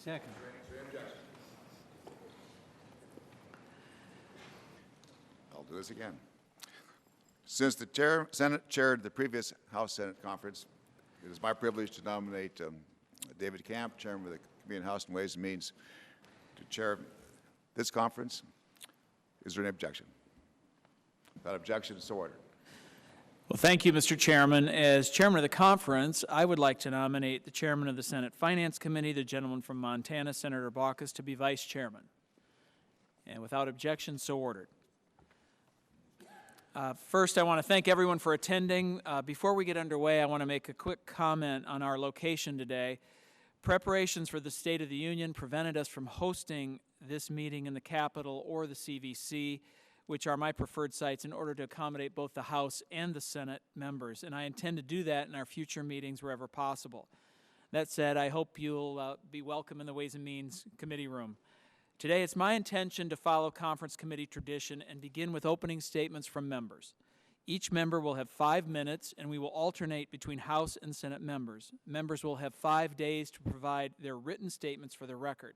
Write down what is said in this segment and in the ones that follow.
Second. I'll do this again. Since the Senate chaired the previous House-Senate conference, it is my privilege to nominate David Camp, Chairman of the Committee on House and Ways and Means, to chair this conference. Is there any objection? Without objection, so ordered. Well, thank you, Mr. Chairman. As chairman of the conference, I would like to nominate the chairman of the Senate Finance Committee, the gentleman from Montana, Senator Baucus, to be vice chairman. And without objection, so ordered. First, I want to thank everyone for attending. Before we get underway, I want to make a quick comment on our location today. Preparations for the State of the Union prevented us from hosting this meeting in the Capitol or the CVC, which are my preferred sites, in order to accommodate both the House and the Senate members. And I intend to do that in our future meetings wherever possible. That said, I hope you'll be welcome in the Ways and Means Committee room. Today, it's my intention to follow conference committee tradition and begin with opening statements from members. Each member will have 5 minutes, and we will alternate between House and Senate members. Members will have 5 days to provide their written statements for the record.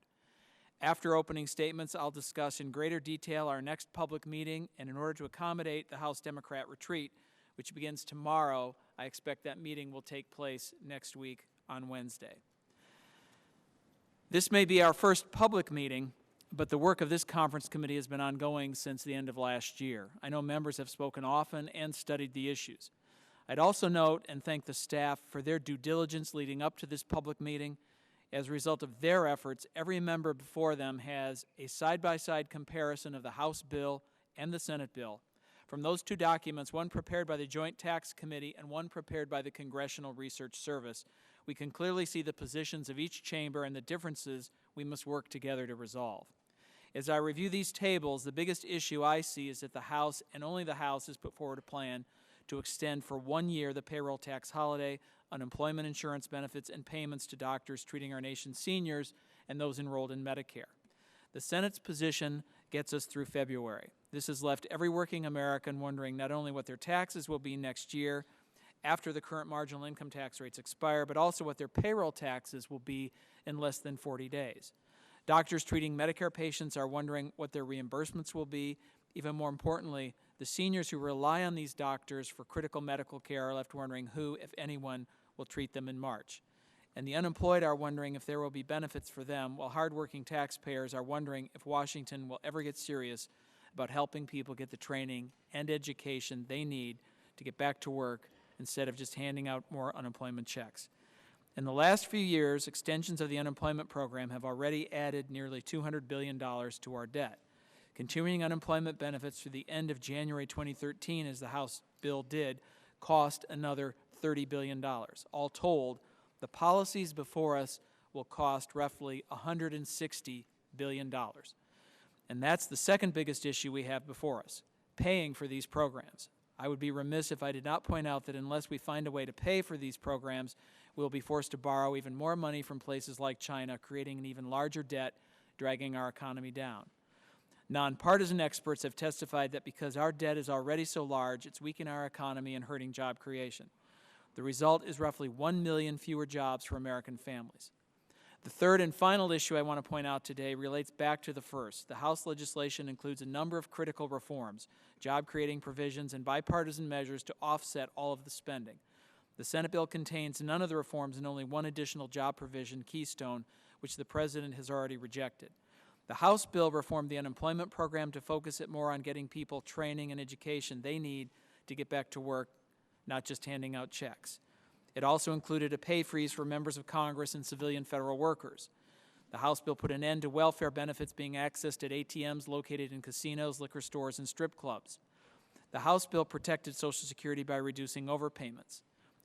After opening statements, I'll discuss in greater detail our next public meeting, and in order to accommodate the House Democrat retreat, which begins tomorrow, I expect that meeting will take place next week on Wednesday. This may be our first public meeting, but the work of this conference committee has been ongoing since the end of last year. I know members have spoken often and studied the issues. I'd also note and thank the staff for their due diligence leading up to this public meeting. As a result of their efforts, every member before them has a side-by-side comparison of the House bill and the Senate bill. From those 2 documents, one prepared by the Joint Tax Committee and one prepared by the Congressional Research Service, we can clearly see the positions of each chamber and the differences we must work together to resolve. As I review these tables, the biggest issue I see is that the House, and only the House, has put forward a plan to extend for 1 year the payroll tax holiday, unemployment insurance benefits, and payments to doctors treating our nation's seniors and those enrolled in Medicare. The Senate's position gets us through February. This has left every working American wondering not only what their taxes will be next year after the current marginal income tax rates expire, but also what their payroll taxes will be in less than 40 days. Doctors treating Medicare patients are wondering what their reimbursements will be. Even more importantly, the seniors who rely on these doctors for critical medical care are left wondering who, if anyone, will treat them in March. And the unemployed are wondering if there will be benefits for them, while hardworking taxpayers are wondering if Washington will ever get serious about helping people get the training and education they need to get back to work instead of just handing out more unemployment checks. In the last few years, extensions of the unemployment program have already added nearly $200 billion to our debt. Continuing unemployment benefits through the end of January 2013, as the House bill did, cost another $30 billion. All told, the policies before us will cost roughly $160 billion. And that's the second biggest issue we have before us, paying for these programs. I would be remiss if I did not point out that unless we find a way to pay for these programs, we'll be forced to borrow even more money from places like China, creating an even larger debt, dragging our economy down. Nonpartisan experts have testified that because our debt is already so large, it's weakening our economy and hurting job creation. The result is roughly 1 million fewer jobs for American families. The third and final issue I want to point out today relates back to the first. The House legislation includes a number of critical reforms, job-creating provisions, and bipartisan measures to offset all of the spending. The Senate bill contains none of the reforms and only one additional job provision, Keystone, which the President has already rejected. The House bill reformed the unemployment program to focus it more on getting people training and education they need to get back to work, not just handing out checks. It also included a pay freeze for members of Congress and civilian federal workers. The House bill put an end to welfare benefits being accessed at ATMs located in casinos, liquor stores, and strip clubs. The House bill protected Social Security by reducing overpayments.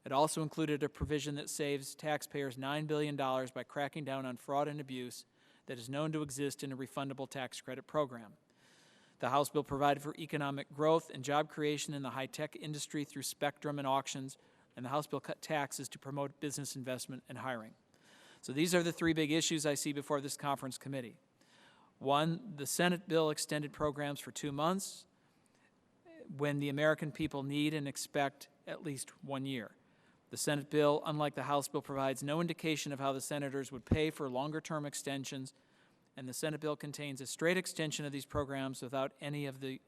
It also included a provision that saves taxpayers $9 billion by cracking down on fraud and abuse that is known to exist in a refundable tax credit program. The House bill provided for economic growth and job creation in the high-tech industry through spectrum and auctions, and the House bill cut taxes to promote business investment and hiring. So these are the 3 big issues I see before this conference committee. 1, the Senate bill extended programs for 2 months when the American people need and expect at least 1 year. The Senate bill, unlike the House bill, provides no indication of how the senators would pay for longer-term extensions, and the Senate bill contains a straight extension of these programs without any of the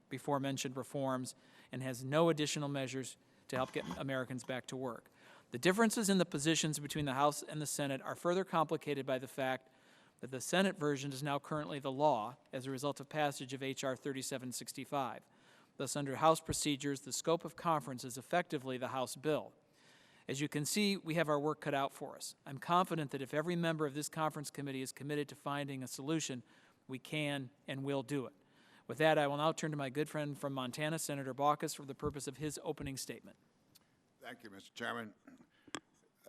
before-mentioned reforms and has no additional measures to help get Americans back to work. The differences in the positions between the House and the Senate are further complicated by the fact that the Senate version is now currently the law as a result of passage of H.R. 3765. Thus, under House procedures, the scope of conference is effectively the House bill. As you can see, we have our work cut out for us. I'm confident that if every member of this conference committee is committed to finding a solution, we can and will do it. With that, I will now turn to my good friend from Montana, Senator Baucus, for the purpose of his opening statement. Thank you, Mr. Chairman.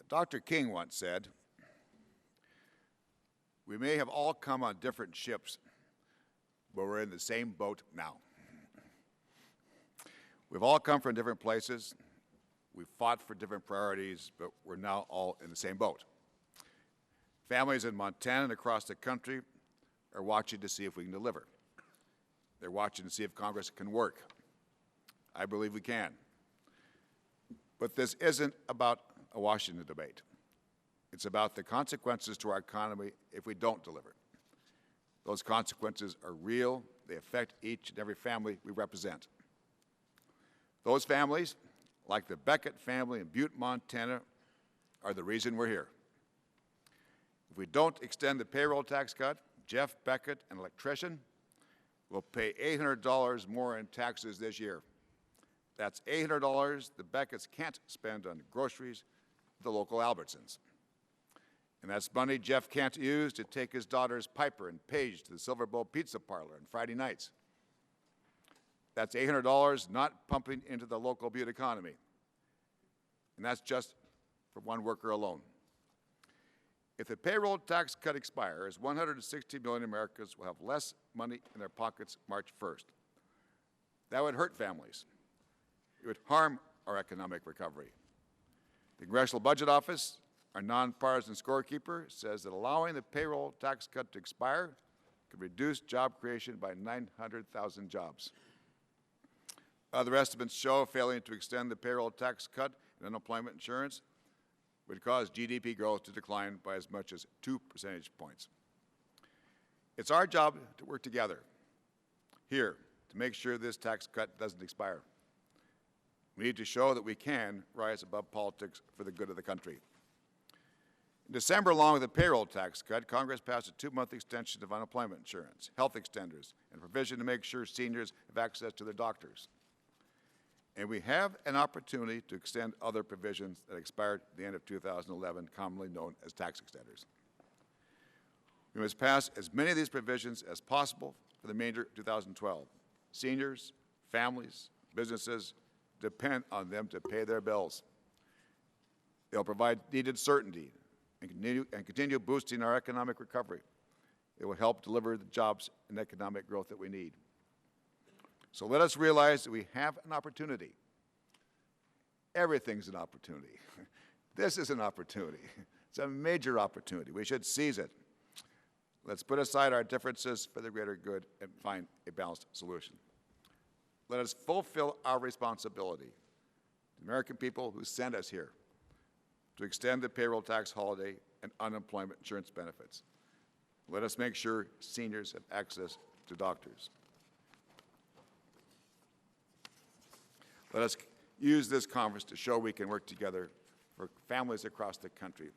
Dr. King once said, "We may have all come on different ships, but we're in the same boat now." We've all come from different places. We've fought for different priorities, but we're now all in the same boat. Families in Montana and across the country are watching to see if we can deliver. They're watching to see if Congress can work. I believe we can. But this isn't about a Washington debate. It's about the consequences to our economy if we don't deliver. Those consequences are real. They affect each and every family we represent. Those families, like the Beckett family in Butte, Montana, are the reason we're here. If we don't extend the payroll tax cut, Jeff Beckett, an electrician, will pay $800 more in taxes this year. That's $800 the Becketts can't spend on groceries at the local Albertsons. And that's money Jeff can't use to take his daughters Piper and Paige to the Silver Bowl Pizza Parlor on Friday nights. That's $800 not pumping into the local Butte economy. And that's just for one worker alone. If the payroll tax cut expires, 160 million Americans will have less money in their pockets March 1st. That would hurt families. It would harm our economic recovery. The Congressional Budget Office, our nonpartisan scorekeeper, says that allowing the payroll tax cut to expire could reduce job creation by 900,000 jobs. Other estimates show failing to extend the payroll tax cut and unemployment insurance would cause GDP growth to decline by as much as 2 percentage points. It's our job to work together here to make sure this tax cut doesn't expire. We need to show that we can rise above politics for the good of the country. In December, along with the payroll tax cut, Congress passed a 2-month extension of unemployment insurance, health extenders, and provision to make sure seniors have access to their doctors. And we have an opportunity to extend other provisions that expired at the end of 2011, commonly known as tax extenders. We must pass as many of these provisions as possible for the remainder of 2012. Seniors, families, businesses depend on them to pay their bills. They'll provide needed certainty and continue boosting our economic recovery. It will help deliver the jobs and economic growth that we need. So let us realize that we have an opportunity. Everything's an opportunity. This is an opportunity. It's a major opportunity. We should seize it. Let's put aside our differences for the greater good and find a balanced solution. Let us fulfill our responsibility, the American people who sent us here, to extend the payroll tax holiday and unemployment insurance benefits. Let us make sure seniors have access to doctors. Let us use this conference to show we can work together for families across the country,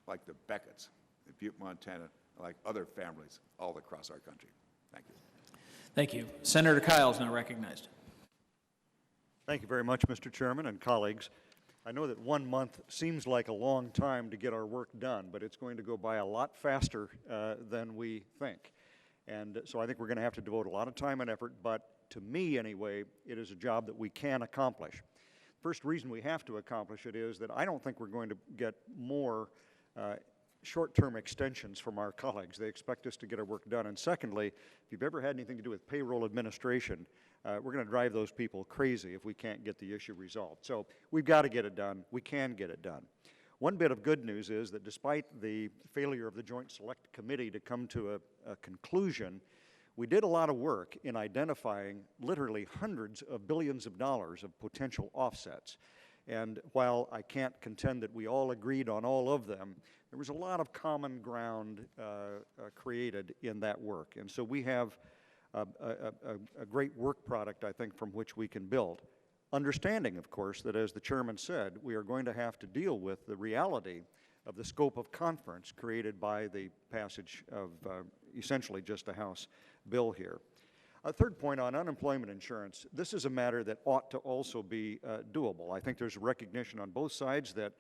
like the Becketts in Butte, Montana, like other families all across our country. Thank you. Thank you. Senator Kyle is now recognized. Thank you very much, Mr. Chairman and colleagues. I know that 1 month seems like a long time to get our work done, but it's going to go by a lot faster than we think. And so I think we're going to have to devote a lot of time and effort, but to me anyway, it is a job that we can accomplish. First reason we have to accomplish it is that I don't think we're going to get more short-term extensions from our colleagues. They expect us to get our work done. And secondly, if you've ever had anything to do with payroll administration, we're going to drive those people crazy if we can't get the issue resolved. So we've got to get it done. We can get it done. One bit of good news is that despite the failure of the Joint Select Committee to come to a conclusion, we did a lot of work in identifying literally hundreds of billions of dollars of potential offsets. And while I can't contend that we all agreed on all of them, there was a lot of common ground created in that work. And so we have a great work product, I think, from which we can build. Understanding, of course, that as the chairman said, we are going to have to deal with the reality of the scope of conference created by the passage of essentially just a House bill here. A third point on unemployment insurance, this is a matter that ought to also be doable. I think there's recognition on both sides that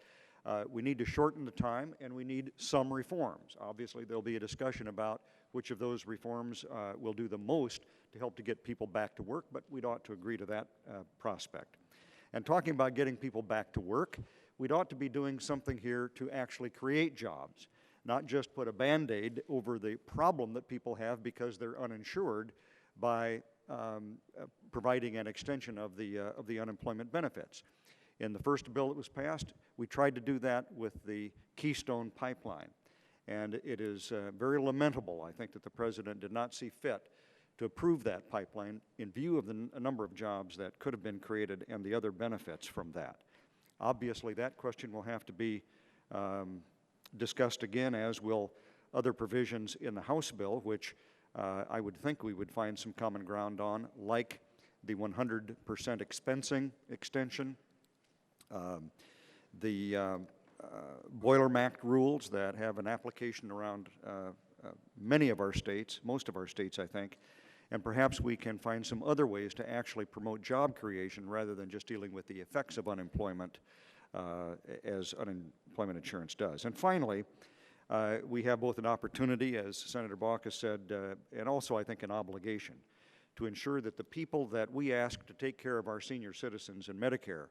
we need to shorten the time and we need some reforms. Obviously, there'll be a discussion about which of those reforms will do the most to help to get people back to work, but we'd ought to agree to that prospect. And talking about getting people back to work, we'd ought to be doing something here to actually create jobs, not just put a Band-Aid over the problem that people have because they're uninsured by providing an extension of the unemployment benefits. In the first bill that was passed, we tried to do that with the Keystone Pipeline. And it is very lamentable, I think, that the President did not see fit to approve that pipeline in view of a number of jobs that could have been created and the other benefits from that. Obviously, that question will have to be discussed again, as will other provisions in the House bill, which I would think we would find some common ground on, like the 100% expensing extension, the Boiler Act rules that have an application around many of our states, most of our states, I think, and perhaps we can find some other ways to actually promote job creation rather than just dealing with the effects of unemployment as unemployment insurance does. And finally, we have both an opportunity, as Senator Baucus said, and also I think an obligation to ensure that the people that we ask to take care of our senior citizens in Medicare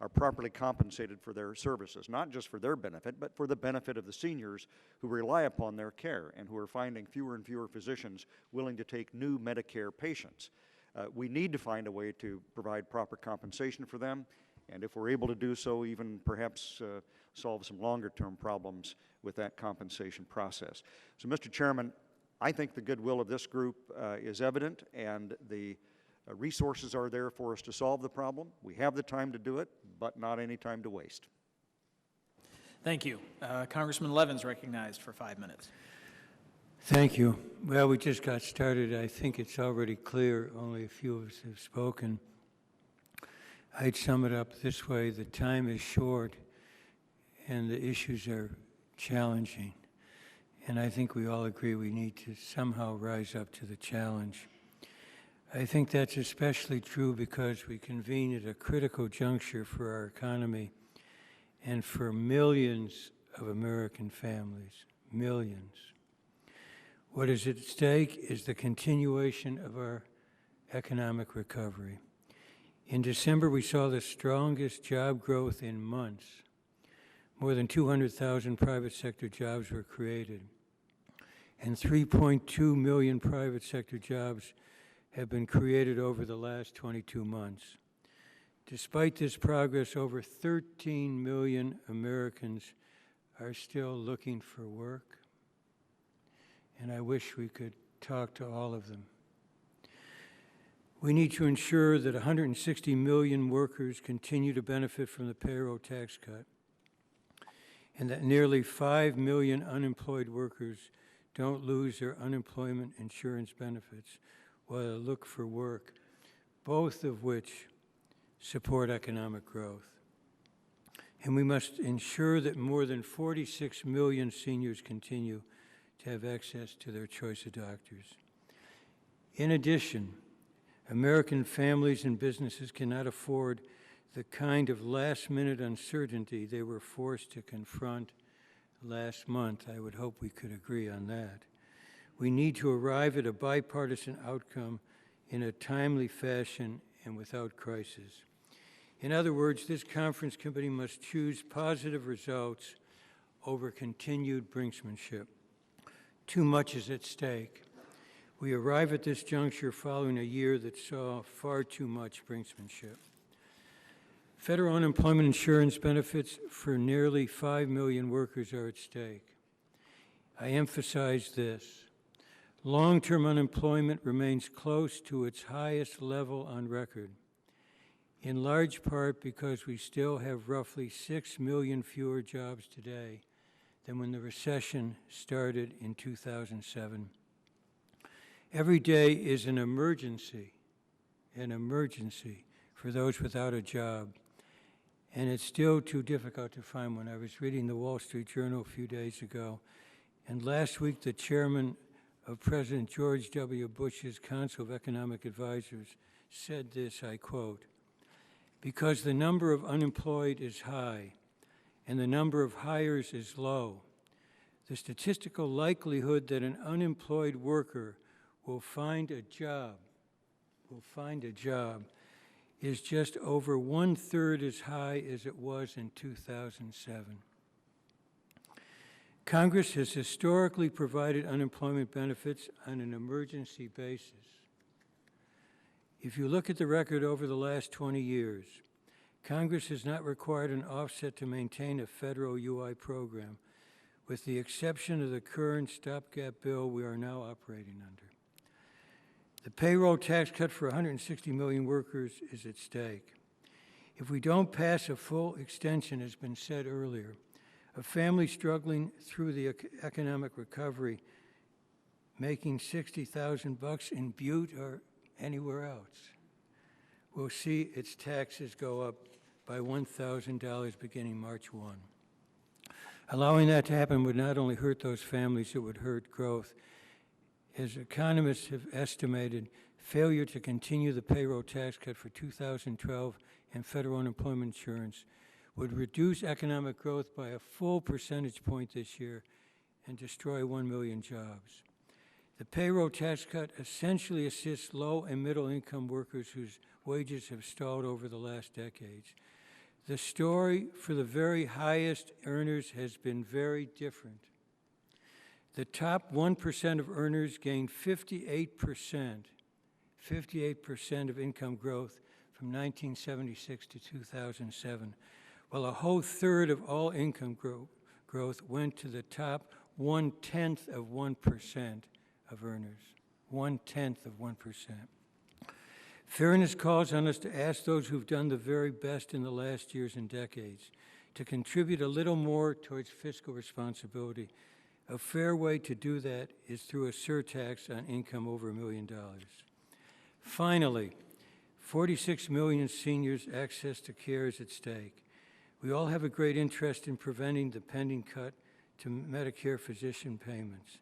are properly compensated for their services, not just for their benefit, but for the benefit of the seniors who rely upon their care and who are finding fewer and fewer physicians willing to take new Medicare patients. We need to find a way to provide proper compensation for them, and if we're able to do so, even perhaps solve some longer-term problems with that compensation process. So, Mr. Chairman, I think the goodwill of this group is evident, and the resources are there for us to solve the problem. We have the time to do it, but not any time to waste. Thank you. Congressman Levin's recognized for 5 minutes. Thank you. Well, we just got started. I think it's already clear, only a few of us have spoken. I'd sum it up this way: the time is short and the issues are challenging. And I think we all agree we need to somehow rise up to the challenge. I think that's especially true because we convene at a critical juncture for our economy and for millions of American families, millions. What is at stake is the continuation of our economic recovery. In December, we saw the strongest job growth in months. More than 200,000 private sector jobs were created, and 3.2 million private sector jobs have been created over the last 22 months. Despite this progress, over 13 million Americans are still looking for work, and I wish we could talk to all of them. We need to ensure that 160 million workers continue to benefit from the payroll tax cut, and that nearly 5 million unemployed workers don't lose their unemployment insurance benefits while they look for work, both of which support economic growth. And we must ensure that more than 46 million seniors continue to have access to their choice of doctors. In addition, American families and businesses cannot afford the kind of last-minute uncertainty they were forced to confront last month. I would hope we could agree on that. We need to arrive at a bipartisan outcome in a timely fashion and without crisis. In other words, this conference committee must choose positive results over continued brinksmanship. Too much is at stake. We arrive at this juncture following a year that saw far too much brinksmanship. Federal unemployment insurance benefits for nearly 5 million workers are at stake. I emphasize this: long-term unemployment remains close to its highest level on record. in large part because we still have roughly 6 million fewer jobs today than when the recession started in 2007. Every day is an emergency for those without a job, and it's still too difficult to find one. I was reading the Wall Street Journal a few days ago, and last week the chairman of President George W. Bush's Council of Economic Advisors said this, I quote, "Because the number of unemployed is high and the number of hires is low, the statistical likelihood that an unemployed worker will find a job is just over 1/3 as high as it was in 2007. Congress has historically provided unemployment benefits on an emergency basis. If you look at the record over the last 20 years, Congress has not required an offset to maintain a federal UI program, with the exception of the current stopgap bill we are now operating under. The payroll tax cut for 160 million workers is at stake. If we don't pass a full extension, as has been said earlier, a family struggling through the economic recovery, making $60,000 in Butte or anywhere else, will see its taxes go up by $1,000 beginning March 1. Allowing that to happen would not only hurt those families, it would hurt growth. As economists have estimated, failure to continue the payroll tax cut for 2012 and federal unemployment insurance would reduce economic growth by a full percentage point this year and destroy 1 million jobs. The payroll tax cut essentially assists low and middle income workers whose wages have stalled over the last decades. The story for the very highest earners has been very different. The top 1% of earners gained 58% of income growth from 1976 to 2007, while a whole third of all income growth went to the top 1/10 of 1% of earners. 1/10 of 1%. Fairness calls on us to ask those who've done the very best in the last years and decades to contribute a little more towards fiscal responsibility. A fair way to do that is through a surtax on income over $1 million. Finally, 46 million seniors' access to care is at stake. We all have a great interest in preventing the pending cut to Medicare physician payments.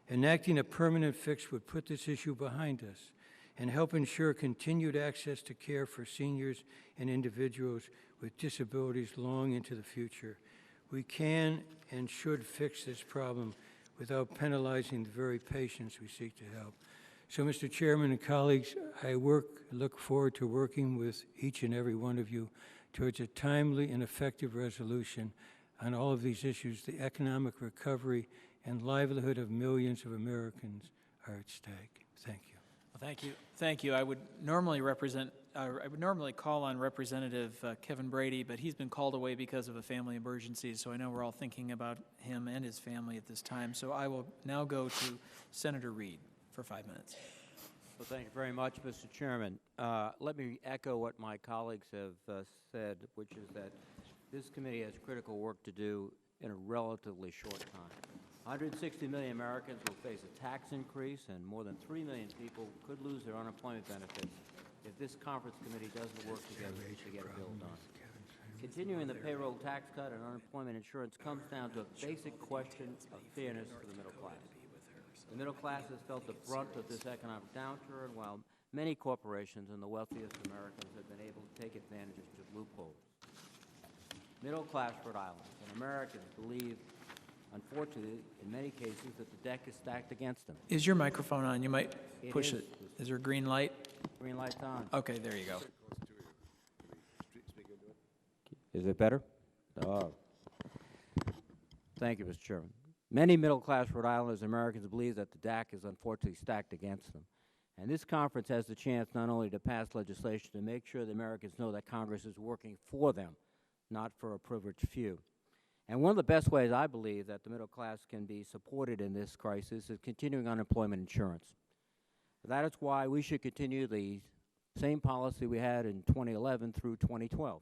Enacting a permanent fix would put this issue behind us and help ensure continued access to care for seniors and individuals with disabilities long into the future. We can and should fix this problem without penalizing the very patients we seek to help. So, Mr. Chairman and colleagues, I look forward to working with each and every one of you towards a timely and effective resolution on all of these issues. The economic recovery and livelihood of millions of Americans are at stake. Thank you. Well, thank you. Thank you. I would normally call on Representative Kevin Brady, but he's been called away because of a family emergency, so I know we're all thinking about him and his family at this time. So I will now go to Senator Reed for 5 minutes. Well, thank you very much, Mr. Chairman. Let me echo what my colleagues have said, which is that this committee has critical work to do in a relatively short time. 160 million Americans will face a tax increase, and more than 3 million people could lose their unemployment benefits if this conference committee doesn't work together to get a bill done. Continuing the payroll tax cut and unemployment insurance comes down to a basic question of fairness for the middle class. The middle class has felt the brunt of this economic downturn, while many corporations and the wealthiest Americans have been able to take advantage of loopholes. Middle-class Rhode Islanders and Americans believe, unfortunately, in many cases, that the deck is stacked against them. Is your microphone on? You might push it. Is there a green light? Green light's on. Okay, there you go. Is it better? Oh. Thank you, Mr. Chairman. Many middle-class Rhode Islanders and Americans believe that the DAC is unfortunately stacked against them. And this conference has the chance not only to pass legislation to make sure the Americans know that Congress is working for them, not for a privileged few. And one of the best ways I believe that the middle class can be supported in this crisis is continuing unemployment insurance. That is why we should continue the Same policy we had in 2011 through 2012.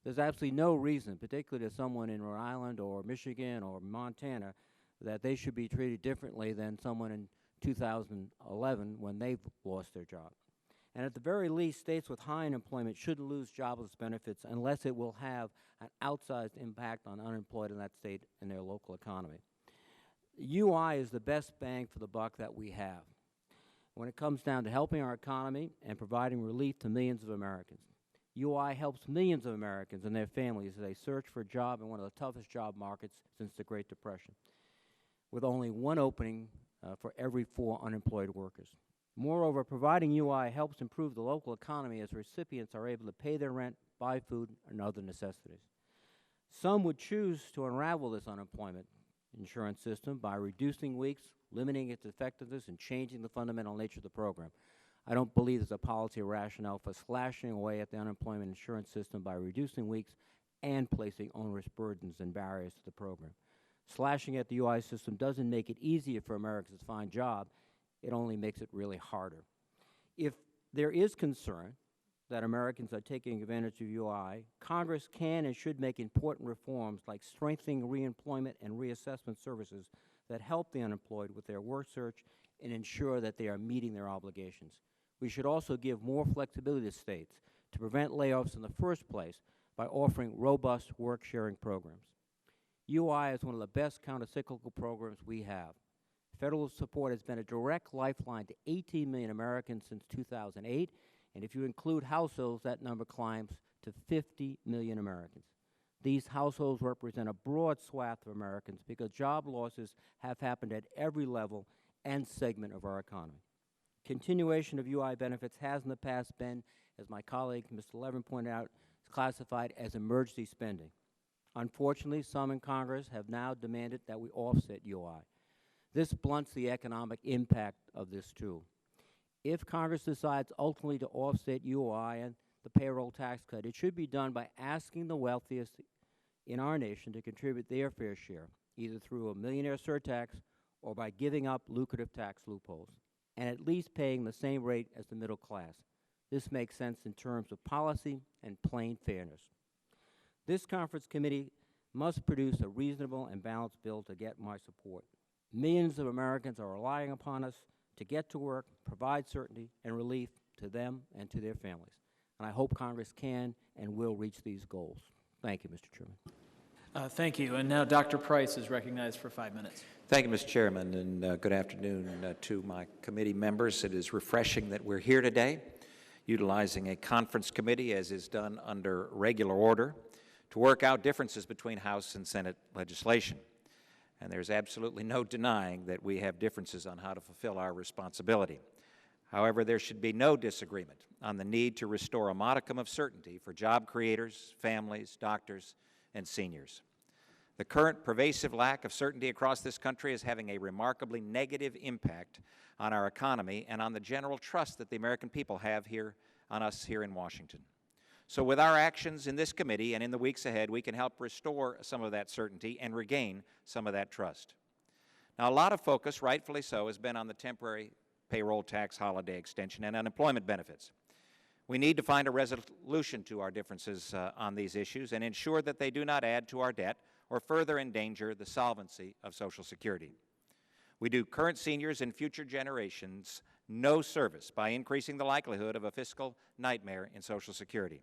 There's absolutely no reason, particularly to someone in Rhode Island or Michigan or Montana, that they should be treated differently than someone in 2011 when they've lost their job. And at the very least, states with high unemployment shouldn't lose jobless benefits unless it will have an outsized impact on unemployed in that state and their local economy. UI is the best bang for the buck that we have when it comes down to helping our economy and providing relief to millions of Americans. UI helps millions of Americans and their families as they search for a job in one of the toughest job markets since the Great Depression, with only one opening for every 4 unemployed workers. Moreover, providing UI helps improve the local economy as recipients are able to pay their rent, buy food, and other necessities. Some would choose to unravel this unemployment insurance system by reducing weeks, limiting its effectiveness, and changing the fundamental nature of the program. I don't believe there's a policy rationale for slashing away at the unemployment insurance system by reducing weeks and placing onerous burdens and barriers to the program. Slashing at the UI system doesn't make it easier for Americans to find jobs. It only makes it really harder. If there is concern that Americans are taking advantage of UI, Congress can and should make important reforms like strengthening reemployment and reassessment services that help the unemployed with their work search and ensure that they are meeting their obligations. We should also give more flexibility to states to prevent layoffs in the first place by offering robust work-sharing programs. UI is one of the best countercyclical programs we have. Federal support has been a direct lifeline to 18 million Americans since 2008, and if you include households, that number climbs to 50 million Americans. These households represent a broad swath of Americans because job losses have happened at every level and segment of our economy. Continuation of UI benefits has in the past been, as my colleague Mr. Levin pointed out, classified as emergency spending. Unfortunately, some in Congress have now demanded that we offset UI. This blunts the economic impact of this tool. If Congress decides ultimately to offset UI and the payroll tax cut, it should be done by asking the wealthiest in our nation to contribute their fair share, either through a millionaire surtax or by giving up lucrative tax loopholes, and at least paying the same rate as the middle class. This makes sense in terms of policy and plain fairness. This conference committee must produce a reasonable and balanced bill to get my support. Millions of Americans are relying upon us to get to work, provide certainty and relief to them and to their families. And I hope Congress can and will reach these goals. Thank you, Mr. Chairman. Thank you. And now Dr. Price is recognized for 5 minutes. Thank you, Mr. Chairman, and good afternoon to my committee members. It is refreshing that we're here today, utilizing a conference committee, as is done under regular order, to work out differences between House and Senate legislation. And there's absolutely no denying that we have differences on how to fulfill our responsibility. However, there should be no disagreement on the need to restore a modicum of certainty for job creators, families, doctors, and seniors. The current pervasive lack of certainty across this country is having a remarkably negative impact on our economy and on the general trust that the American people have on us here in Washington. So with our actions in this committee and in the weeks ahead, we can help restore some of that certainty and regain some of that trust. Now, a lot of focus, rightfully so, has been on the temporary payroll tax holiday extension and unemployment benefits. We need to find a resolution to our differences on these issues and ensure that they do not add to our debt or further endanger the solvency of Social Security. We do current seniors and future generations no service by increasing the likelihood of a fiscal nightmare in Social Security.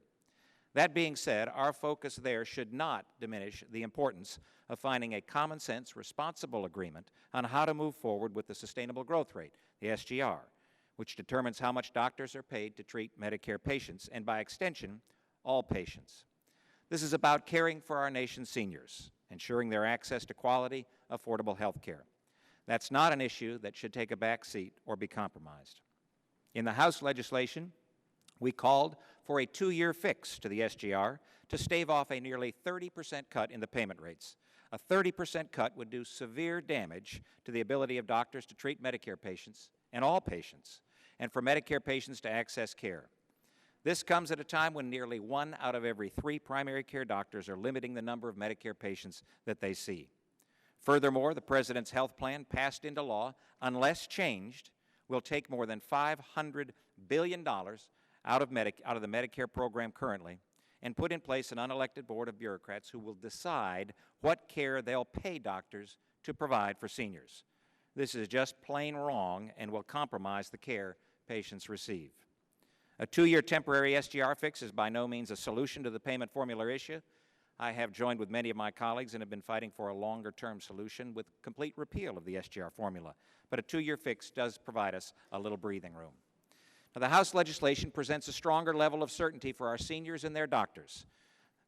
That being said, our focus there should not diminish the importance of finding a common-sense, responsible agreement on how to move forward with the Sustainable Growth Rate, the SGR, which determines how much doctors are paid to treat Medicare patients, and by extension, all patients. This is about caring for our nation's seniors, ensuring their access to quality, affordable health care. That's not an issue that should take a back seat or be compromised. In the House legislation, we called for a 2-year fix to the SGR to stave off a nearly 30% cut in the payment rates. A 30% cut would do severe damage to the ability of doctors to treat Medicare patients, and all patients, and for Medicare patients to access care. This comes at a time when nearly 1 out of every 3 primary care doctors are limiting the number of Medicare patients that they see. Furthermore, the President's health plan, passed into law, unless changed, will take more than $500 billion out of the Medicare program currently and put in place an unelected board of bureaucrats who will decide what care they'll pay doctors to provide for seniors. This is just plain wrong and will compromise the care patients receive. A 2-year temporary SGR fix is by no means a solution to the payment formula issue. I have joined with many of my colleagues and have been fighting for a longer-term solution with complete repeal of the SGR formula. But a 2-year fix does provide us a little breathing room. Now, the House legislation presents a stronger level of certainty for our seniors and their doctors.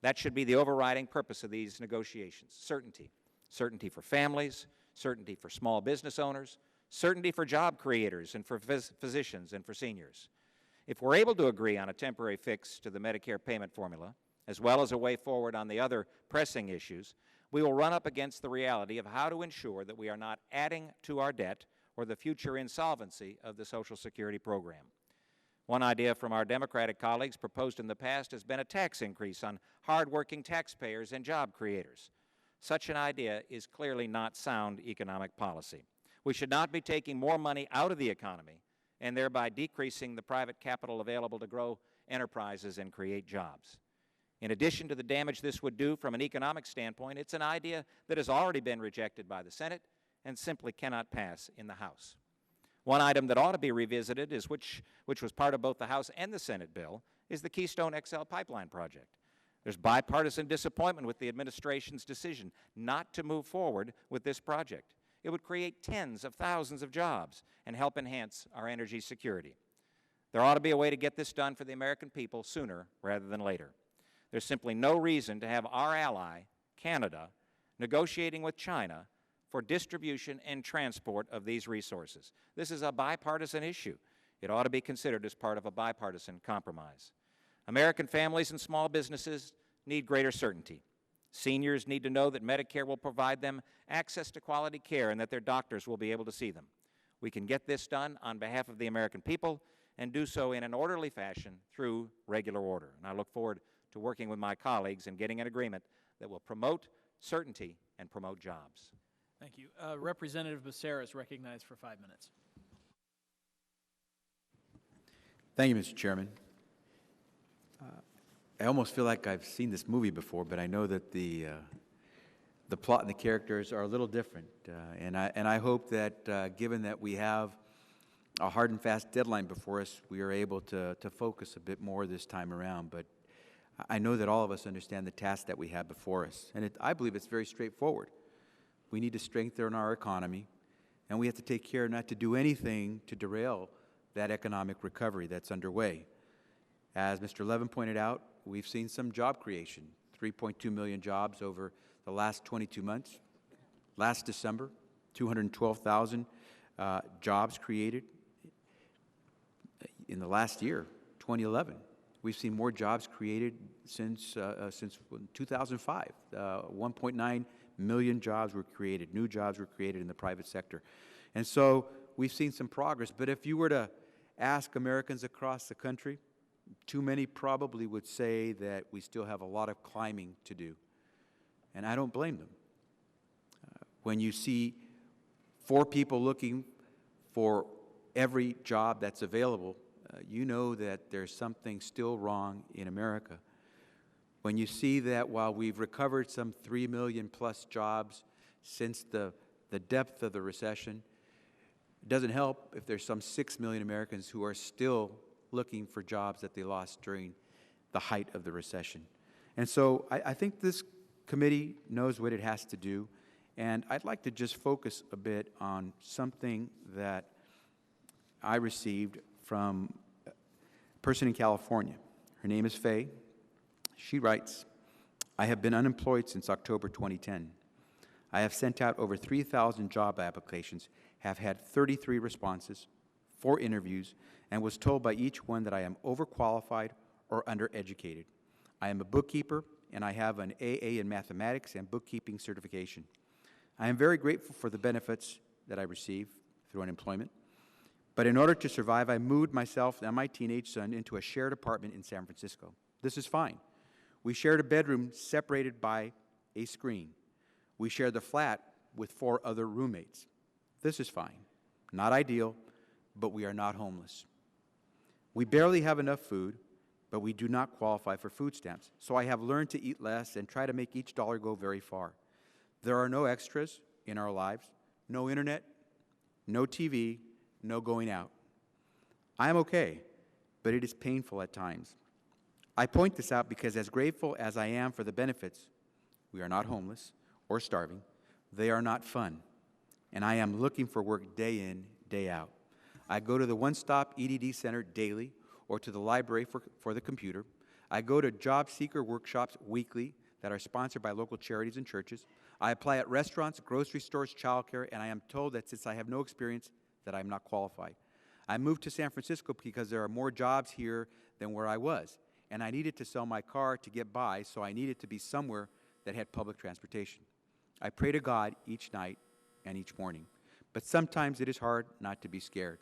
That should be the overriding purpose of these negotiations: certainty. Certainty for families, certainty for small business owners, certainty for job creators and for physicians and for seniors. If we're able to agree on a temporary fix to the Medicare payment formula, as well as a way forward on the other pressing issues, we will run up against the reality of how to ensure that we are not adding to our debt or the future insolvency of the Social Security program. One idea from our Democratic colleagues proposed in the past has been a tax increase on hardworking taxpayers and job creators. Such an idea is clearly not sound economic policy. We should not be taking more money out of the economy and thereby decreasing the private capital available to grow enterprises and create jobs. In addition to the damage this would do from an economic standpoint, it's an idea that has already been rejected by the Senate and simply cannot pass in the House. One item that ought to be revisited, which was part of both the House and the Senate bill, is the Keystone XL pipeline project. There's bipartisan disappointment with the administration's decision not to move forward with this project. It would create tens of thousands of jobs and help enhance our energy security. There ought to be a way to get this done for the American people sooner rather than later. There's simply no reason to have our ally, Canada, negotiating with China for distribution and transport of these resources. This is a bipartisan issue. It ought to be considered as part of a bipartisan compromise. American families and small businesses need greater certainty. Seniors need to know that Medicare will provide them access to quality care and that their doctors will be able to see them. We can get this done on behalf of the American people and do so in an orderly fashion through regular order. And I look forward to working with my colleagues and getting an agreement that will promote certainty and promote jobs. Thank you. Representative Becerra is recognized for 5 minutes. Thank you, Mr. Chairman. I almost feel like I've seen this movie before, but I know that the plot and the characters are a little different. And I hope that given that we have a hard and fast deadline before us, we are able to focus a bit more this time around. But I know that all of us understand the task that we have before us. And I believe it's very straightforward. We need to strengthen our economy, and we have to take care not to do anything to derail that economic recovery that's underway. As Mr. Levin pointed out, we've seen some job creation, 3.2 million jobs over the last 22 months. Last December, 212,000 jobs created. In the last year, 2011, we've seen more jobs created since 2005. 1.9 million jobs were created, new jobs were created in the private sector. And so we've seen some progress, but if you were to ask Americans across the country, too many probably would say that we still have a lot of climbing to do. And I don't blame them. When you see 4 people looking for every job that's available, you know that there's something still wrong in America. When you see that while we've recovered some 3 million plus jobs since the depth of the recession, it doesn't help if there's some 6 million Americans who are still looking for jobs that they lost during the height of the recession. And so I think this committee knows what it has to do, and I'd like to just focus a bit on something that I received from a person in California. Her name is Faye. She writes, I have been unemployed since October 2010. I have sent out over 3,000 job applications, have had 33 responses, 4 interviews, and was told by each one that I am overqualified or undereducated. I am a bookkeeper, and I have an AA in mathematics and bookkeeping certification. I am very grateful for the benefits that I receive through unemployment, but in order to survive, I moved myself and my teenage son into a shared apartment in San Francisco. This is fine. We shared a bedroom separated by a screen. We shared the flat with 4 other roommates. This is fine. Not ideal, but we are not homeless. We barely have enough food, but we do not qualify for food stamps. So I have learned to eat less and try to make each dollar go very far. There are no extras in our lives, no internet, no TV, no going out. I am okay, but it is painful at times. I point this out because as grateful as I am for the benefits, we are not homeless or starving. They are not fun. And I am looking for work day in, day out. I go to the one-stop EDD center daily or to the library for the computer. I go to job seeker workshops weekly that are sponsored by local charities and churches. I apply at restaurants, grocery stores, childcare, and I am told that since I have no experience, that I am not qualified. I moved to San Francisco because there are more jobs here than where I was, and I needed to sell my car to get by, so I needed to be somewhere that had public transportation. I pray to God each night and each morning, but sometimes it is hard not to be scared.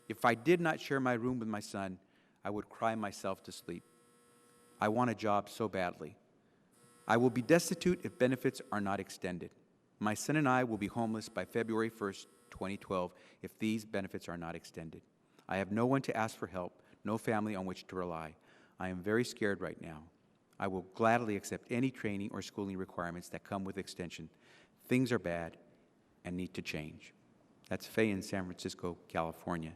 If I did not share my room with my son, I would cry myself to sleep. I want a job so badly. I will be destitute if benefits are not extended. My son and I will be homeless by February 1st, 2012, if these benefits are not extended. I have no one to ask for help, no family on which to rely. I am very scared right now. I will gladly accept any training or schooling requirements that come with extension. Things are bad and need to change. That's Faye in San Francisco, California.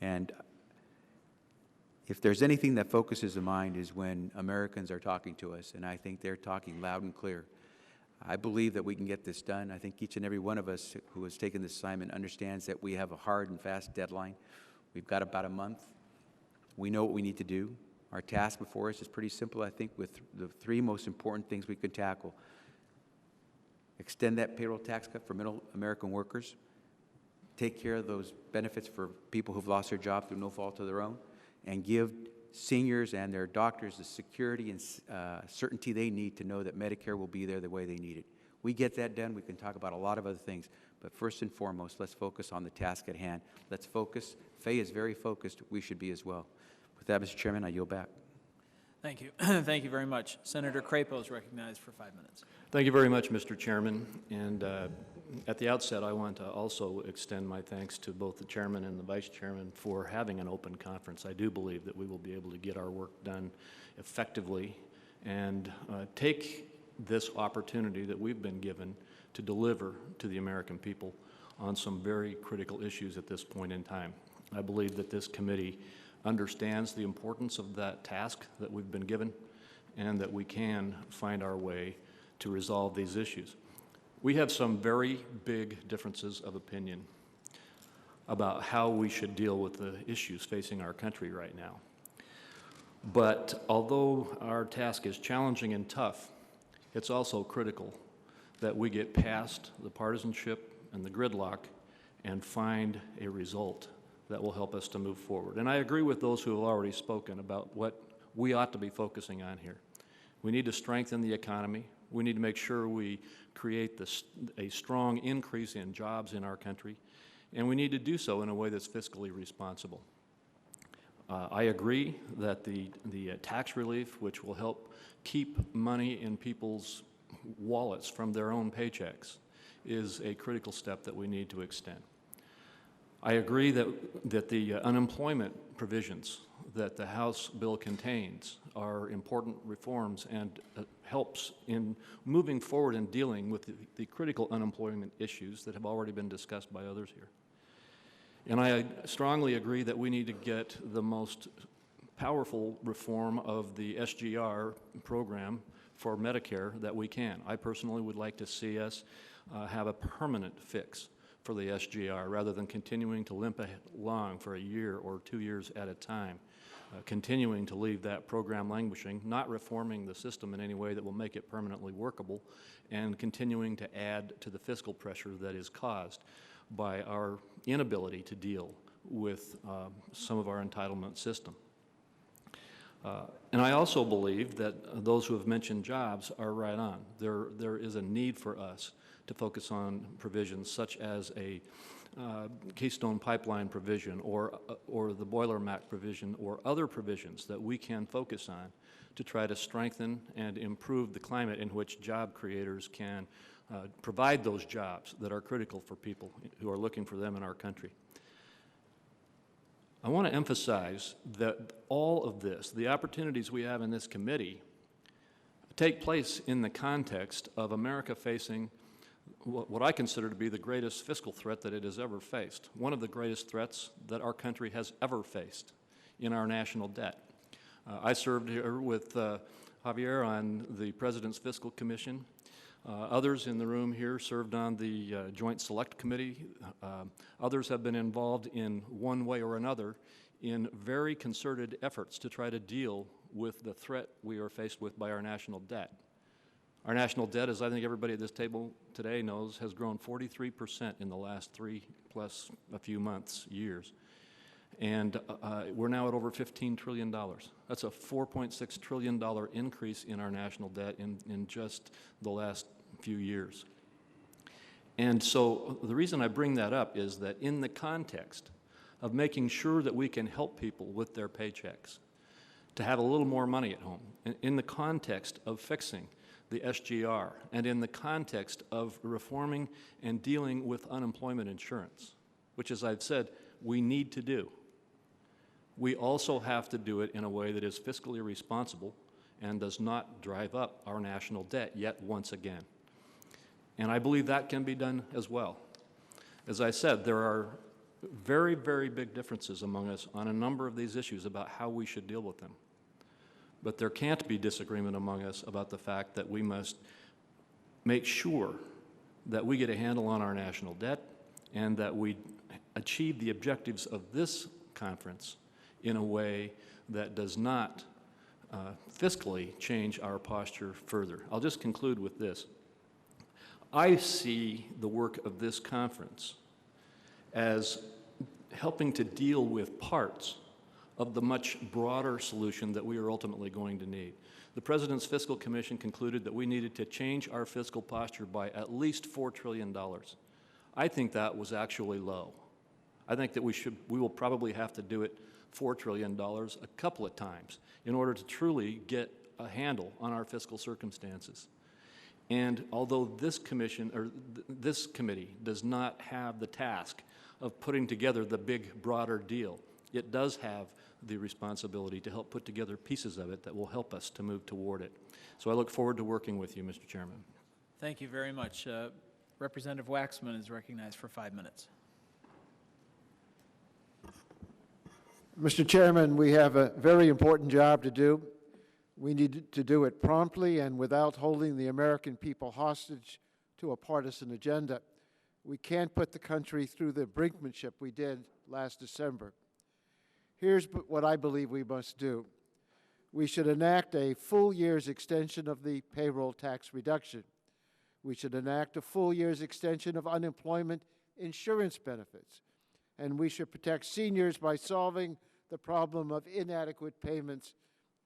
And if there's anything that focuses the mind is when Americans are talking to us, and I think they're talking loud and clear. I believe that we can get this done. I think each and every one of us who has taken this assignment understands that we have a hard and fast deadline. We've got about a month. We know what we need to do. Our task before us is pretty simple, I think, with the three most important things we could tackle. Extend that payroll tax cut for middle American workers. Take care of those benefits for people who've lost their job through no fault of their own. And give seniors and their doctors the security and certainty they need to know that Medicare will be there the way they need it. We get that done, we can talk about a lot of other things, but first and foremost, let's focus on the task at hand. Let's focus. Faye is very focused. We should be as well. With that, Mr. Chairman, I yield back. Thank you. Thank you very much. Senator Crapo is recognized for 5 minutes. Thank you very much, Mr. Chairman. And at the outset, I want to also extend my thanks to both the chairman and the vice chairman for having an open conference. I do believe that we will be able to get our work done effectively and take this opportunity that we've been given to deliver to the American people on some very critical issues at this point in time. I believe that this committee understands the importance of that task that we've been given and that we can find our way to resolve these issues. We have some very big differences of opinion about how we should deal with the issues facing our country right now. But although our task is challenging and tough, it's also critical that we get past the partisanship and the gridlock and find a result that will help us to move forward. And I agree with those who have already spoken about what we ought to be focusing on here. We need to strengthen the economy. We need to make sure we create a strong increase in jobs in our country, and we need to do so in a way that's fiscally responsible. I agree that the tax relief, which will help keep money in people's wallets from their own paychecks, is a critical step that we need to extend. I agree that the unemployment provisions that the House bill contains are important reforms and helps in moving forward and dealing with the critical unemployment issues that have already been discussed by others here. And I strongly agree that we need to get the most powerful reform of the SGR program for Medicare that we can. I personally would like to see us have a permanent fix for the SGR rather than continuing to limp along for a year or 2 years at a time, continuing to leave that program languishing, not reforming the system in any way that will make it permanently workable, and continuing to add to the fiscal pressure that is caused by our inability to deal with some of our entitlement system. And I also believe that those who have mentioned jobs are right on. There is a need for us to focus on provisions such as a Keystone Pipeline provision or the Boiler MAC provision or other provisions that we can focus on to try to strengthen and improve the climate in which job creators can provide those jobs that are critical for people who are looking for them in our country. I want to emphasize that all of this, the opportunities we have in this committee, take place in the context of America facing what I consider to be the greatest fiscal threat that it has ever faced, one of the greatest threats that our country has ever faced in our national debt. I served here with Javier on the President's Fiscal Commission. Others in the room here served on the Joint Select Committee. Others have been involved in one way or another in very concerted efforts to try to deal with the threat we are faced with by our national debt. Our national debt, as I think everybody at this table today knows, has grown 43% in the last 3 plus a few months, years. And we're now at over $15 trillion. That's a $4.6 trillion increase in our national debt in just the last few years. And so the reason I bring that up is that in the context of making sure that we can help people with their paychecks, to have a little more money at home, in the context of fixing the SGR, and in the context of reforming and dealing with unemployment insurance, which, as I've said, we need to do. We also have to do it in a way that is fiscally responsible and does not drive up our national debt yet once again. And I believe that can be done as well. As I said, there are very, very big differences among us on a number of these issues about how we should deal with them. But there can't be disagreement among us about the fact that we must make sure that we get a handle on our national debt and that we achieve the objectives of this conference in a way that does not fiscally change our posture further. I'll just conclude with this. I see the work of this conference as helping to deal with parts of the much broader solution that we are ultimately going to need. The President's Fiscal Commission concluded that we needed to change our fiscal posture by at least $4 trillion. I think that was actually low. I think that we will probably have to do it $4 trillion a couple of times in order to truly get a handle on our fiscal circumstances. And although this commission, or this committee, does not have the task of putting together the big, broader deal, it does have the responsibility to help put together pieces of it that will help us to move toward it. So I look forward to working with you, Mr. Chairman. Thank you very much. Representative Waxman is recognized for 5 minutes. Mr. Chairman, we have a very important job to do. We need to do it promptly and without holding the American people hostage to a partisan agenda. We can't put the country through the brinkmanship we did last December. Here's what I believe we must do. We should enact a full year's extension of the payroll tax reduction. We should enact a full year's extension of unemployment insurance benefits. And we should protect seniors by solving the problem of inadequate payments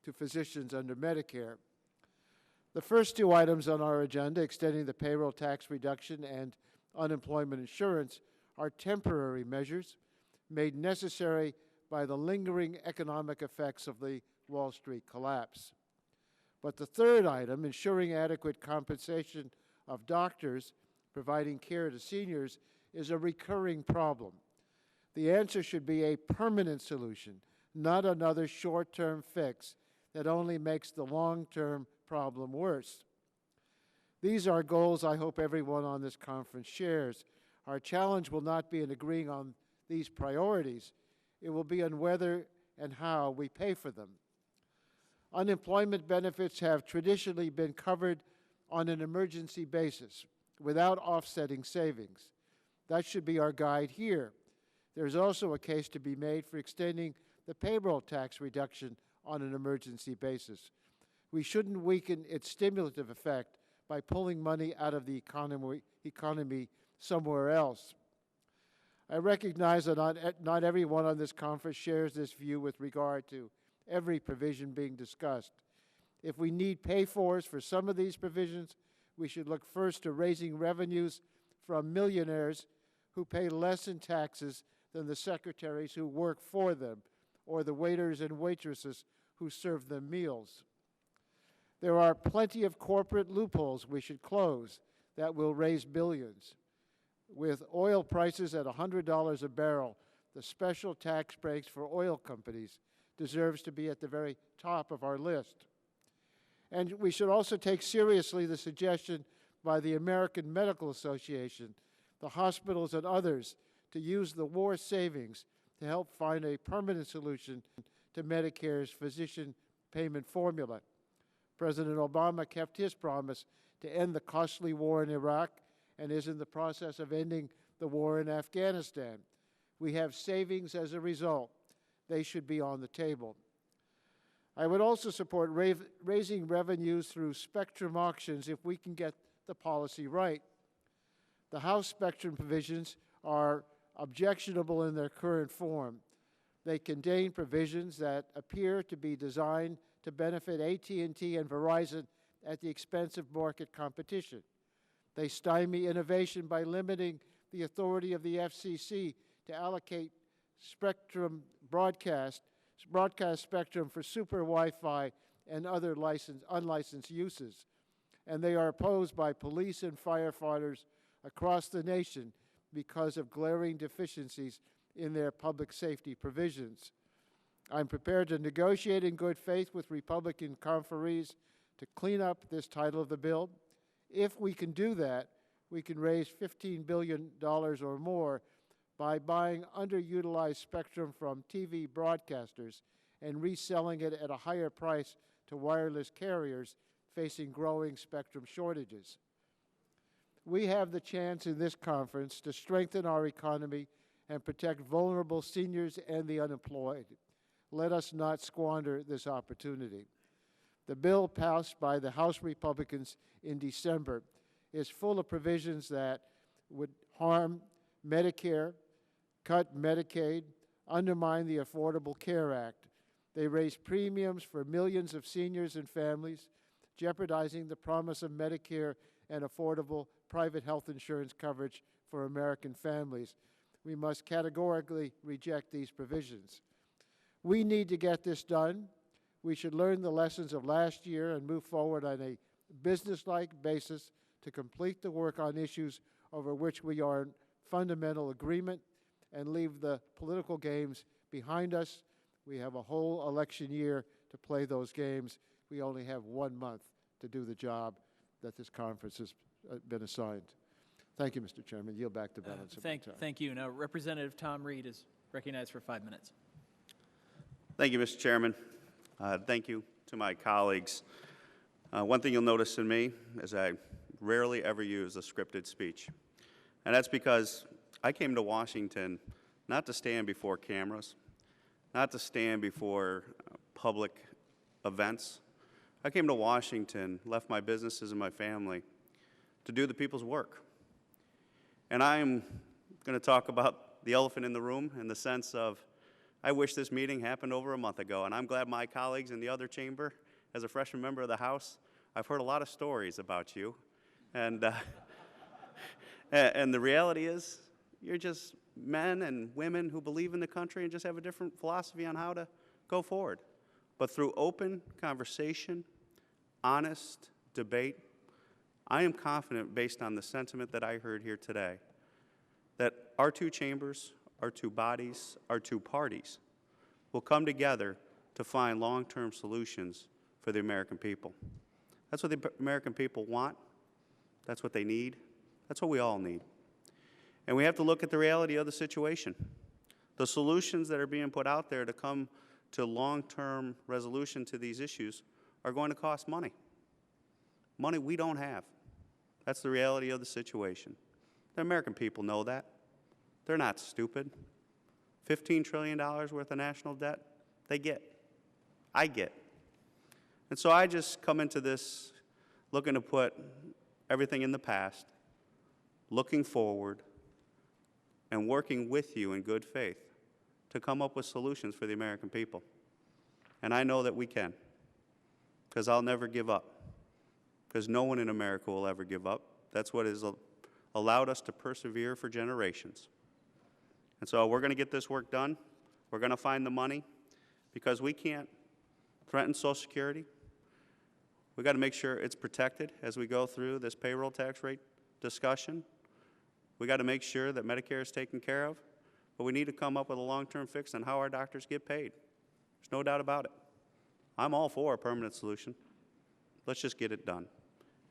to physicians under Medicare. The first two items on our agenda, extending the payroll tax reduction and unemployment insurance, are temporary measures made necessary by the lingering economic effects of the Wall Street collapse. But the third item, ensuring adequate compensation of doctors providing care to seniors, is a recurring problem. The answer should be a permanent solution, not another short-term fix that only makes the long-term problem worse. These are goals I hope everyone on this conference shares. Our challenge will not be in agreeing on these priorities. It will be on whether and how we pay for them. Unemployment benefits have traditionally been covered on an emergency basis without offsetting savings. That should be our guide here. There's also a case to be made for extending the payroll tax reduction on an emergency basis. We shouldn't weaken its stimulative effect by pulling money out of the economy somewhere else. I recognize that not everyone on this conference shares this view with regard to every provision being discussed. If we need pay-fors for some of these provisions, we should look first to raising revenues from millionaires who pay less in taxes than the secretaries who work for them, or the waiters and waitresses who serve them meals. There are plenty of corporate loopholes we should close that will raise billions. With oil prices at $100 a barrel, the special tax breaks for oil companies deserves to be at the very top of our list. And we should also take seriously the suggestion by the American Medical Association, the hospitals, and others to use the war savings to help find a permanent solution to Medicare's physician payment formula. President Obama kept his promise to end the costly war in Iraq and is in the process of ending the war in Afghanistan. We have savings as a result. They should be on the table. I would also support raising revenues through spectrum auctions if we can get the policy right. The House spectrum provisions are objectionable in their current form. They contain provisions that appear to be designed to benefit AT&T and Verizon at the expense of market competition. They stymie innovation by limiting the authority of the FCC to allocate spectrum broadcast spectrum for super Wi-Fi and other unlicensed uses. And they are opposed by police and firefighters across the nation because of glaring deficiencies in their public safety provisions. I'm prepared to negotiate in good faith with Republican conferees to clean up this title of the bill. If we can do that, we can raise $15 billion or more by buying underutilized spectrum from TV broadcasters and reselling it at a higher price to wireless carriers facing growing spectrum shortages. We have the chance in this conference to strengthen our economy and protect vulnerable seniors and the unemployed. Let us not squander this opportunity. The bill passed by the House Republicans in December is full of provisions that would harm Medicare, cut Medicaid, undermine the Affordable Care Act. They raise premiums for millions of seniors and families, jeopardizing the promise of Medicare and affordable private health insurance coverage for American families. We must categorically reject these provisions. We need to get this done. We should learn the lessons of last year and move forward on a businesslike basis to complete the work on issues over which we are in fundamental agreement and leave the political games behind us. We have a whole election year to play those games. We only have 1 month to do the job that this conference has been assigned. Thank you, Mr. Chairman. Yield back the balance of my time. Thank you. Now, Representative Tom Reed is recognized for 5 minutes. Thank you, Mr. Chairman. Thank you to my colleagues. One thing you'll notice in me is I rarely ever use a scripted speech. And that's because I came to Washington not to stand before cameras, not to stand before public events. I came to Washington, left my businesses and my family to do the people's work. And I'm going to talk about the elephant in the room in the sense of I wish this meeting happened over a month ago, and I'm glad my colleagues in the other chamber, as a freshman member of the House, I've heard a lot of stories about you. And, and the reality is you're just men and women who believe in the country and just have a different philosophy on how to go forward. But through open conversation, honest debate, I am confident, based on the sentiment that I heard here today, that our two chambers, our two bodies, our two parties will come together to find long-term solutions for the American people. That's what the American people want. That's what they need. That's what we all need. And we have to look at the reality of the situation. The solutions that are being put out there to come to long-term resolution to these issues are going to cost money. Money we don't have. That's the reality of the situation. The American people know that. They're not stupid. $15 trillion worth of national debt, they get. I get. And so I just come into this looking to put everything in the past, looking forward, and working with you in good faith to come up with solutions for the American people. And I know that we can, because I'll never give up, because no one in America will ever give up. That's what has allowed us to persevere for generations. And so we're going to get this work done. We're going to find the money, because we can't threaten Social Security. We've got to make sure it's protected as we go through this payroll tax rate discussion. We've got to make sure that Medicare is taken care of. but we need to come up with a long-term fix on how our doctors get paid. There's no doubt about it. I'm all for a permanent solution. Let's just get it done.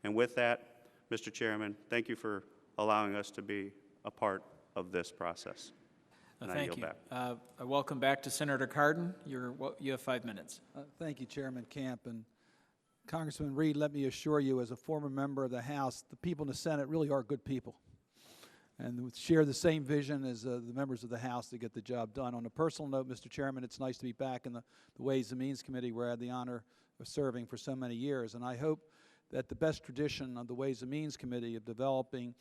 And with that, Mr. Chairman, thank you for allowing us to be a part of this process. And I Thank yield you. back. Welcome back to Senator Cardin. You have 5 minutes. Thank you, Chairman Camp. And Congressman Reed, let me assure you, as a former member of the House, the people in the Senate really are good people and share the same vision as the members of the House to get the job done. On a personal note, Mr. Chairman, it's nice to be back in the Ways and Means Committee where I had the honor of serving for so many years. And I hope that the best tradition of the Ways and Means Committee of developing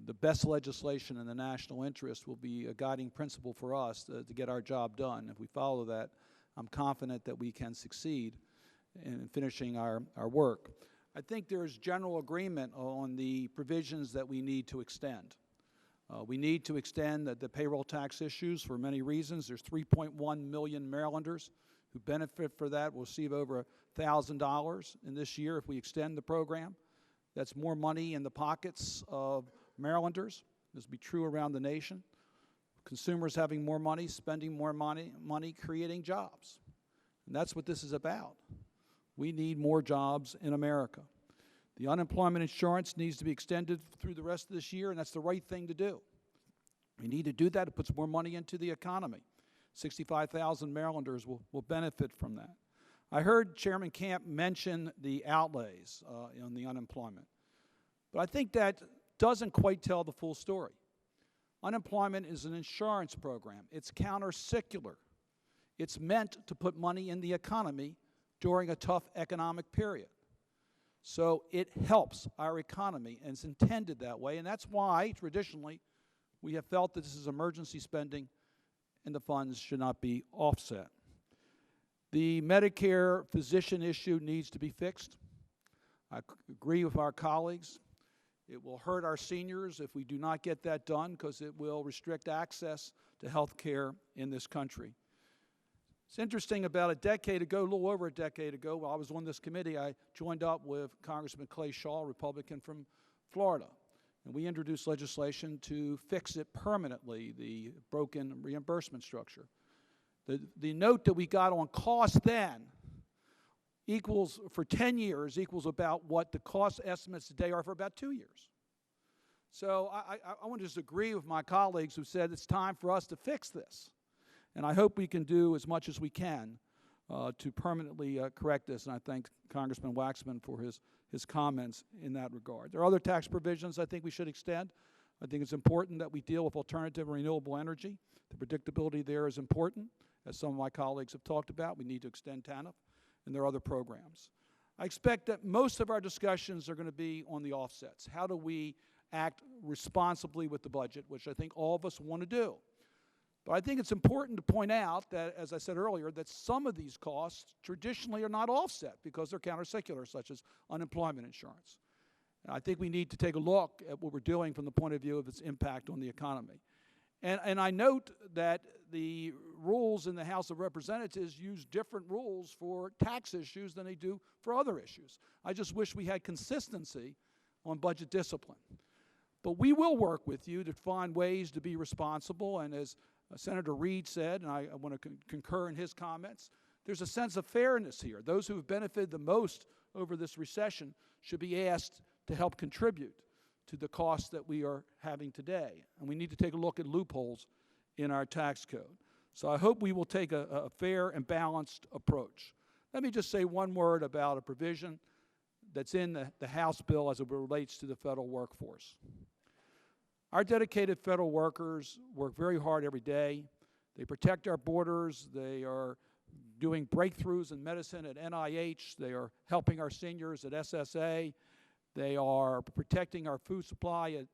the best legislation in the national interest will be a guiding principle for us to get our job done. If we follow that, I'm confident that we can succeed in finishing our work. I think there is general agreement on the provisions that we need to extend. We need to extend the payroll tax issues for many reasons. There's 3.1 million Marylanders who benefit for that, will receive over $1,000 in this year if we extend the program. That's more money in the pockets of Marylanders. This will be true around the nation. Consumers having more money, spending more money, creating jobs. And that's what this is about. We need more jobs in America. The unemployment insurance needs to be extended through the rest of this year, and that's the right thing to do. We need to do that. It puts more money into the economy. 65,000 Marylanders will benefit from that. I heard Chairman Camp mention the outlays on the unemployment. But I think that doesn't quite tell the full story. Unemployment is an insurance program. It's counter-secular. It's meant to put money in the economy during a tough economic period. So it helps our economy, and it's intended that way, and that's why, traditionally, we have felt that this is emergency spending and the funds should not be offset. The Medicare physician issue needs to be fixed. I agree with our colleagues. It will hurt our seniors if we do not get that done because it will restrict access to health care in this country. It's interesting, about a decade ago, a little over a decade ago, while I was on this committee, I joined up with Congressman Clay Shaw, Republican from Florida, and we introduced legislation to fix it permanently, the broken reimbursement structure. The note that we got on cost then equals, for 10 years, equals about what the cost estimates today are for about 2 years. So I want to just agree with my colleagues who said it's time for us to fix this. And I hope we can do as much as we can to permanently correct this. And I thank Congressman Waxman for his comments in that regard. There are other tax provisions I think we should extend. I think it's important that we deal with alternative and renewable energy. The predictability there is important, as some of my colleagues have talked about. We need to extend TANF, and there are other programs. I expect that most of our discussions are going to be on the offsets. How do we act responsibly with the budget, which I think all of us want to do. But I think it's important to point out that, as I said earlier, that some of these costs traditionally are not offset because they're counter-secular, such as unemployment insurance. And I think we need to take a look at what we're doing from the point of view of its impact on the economy. And I note that the rules in the House of Representatives use different rules for tax issues than they do for other issues. I just wish we had consistency on budget discipline. But we will work with you to find ways to be responsible, and as Senator Reed said, and I want to concur in his comments, there's a sense of fairness here. Those who have benefited the most over this recession should be asked to help contribute to the costs that we are having today. And we need to take a look at loopholes in our tax code. So I hope we will take a fair and balanced approach. Let me just say one word about a provision that's in the House bill as it relates to the federal workforce. Our dedicated federal workers work very hard every day. They protect our borders. They are doing breakthroughs in medicine at NIH. They are helping our seniors at SSA. They are protecting our food supply at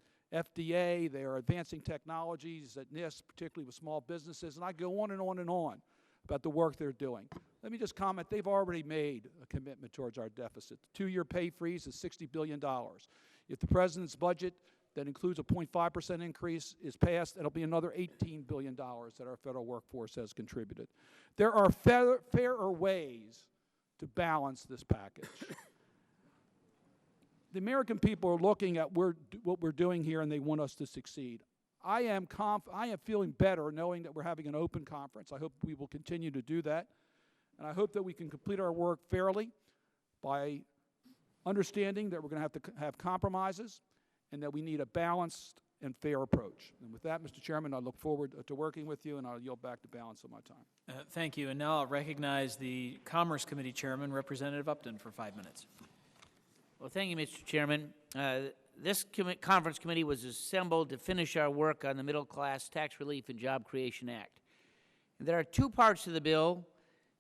FDA. They are advancing technologies at NIST, particularly with small businesses. And I go on and on and on about the work they're doing. Let me just comment, they've already made a commitment towards our deficit. The 2-year pay freeze is $60 billion. If the president's budget that includes a 0.5% increase is passed, it'll be another $18 billion that our federal workforce has contributed. There are fairer ways to balance this package. The American people are looking at what we're doing here, and they want us to succeed. I am feeling better knowing that we're having an open conference. I hope we will continue to do that. And I hope that we can complete our work fairly by understanding that we're going to have have compromises and that we need a balanced and fair approach. And with that, Mr. Chairman, I look forward to working with you, and I'll yield back the balance of my time. Thank you. And now I'll recognize the Commerce Committee Chairman, Representative Upton, for 5 minutes. Well, thank you, Mr. Chairman. This conference committee was assembled to finish our work on the Middle Class Tax Relief and Job Creation Act. And there are two parts to the bill,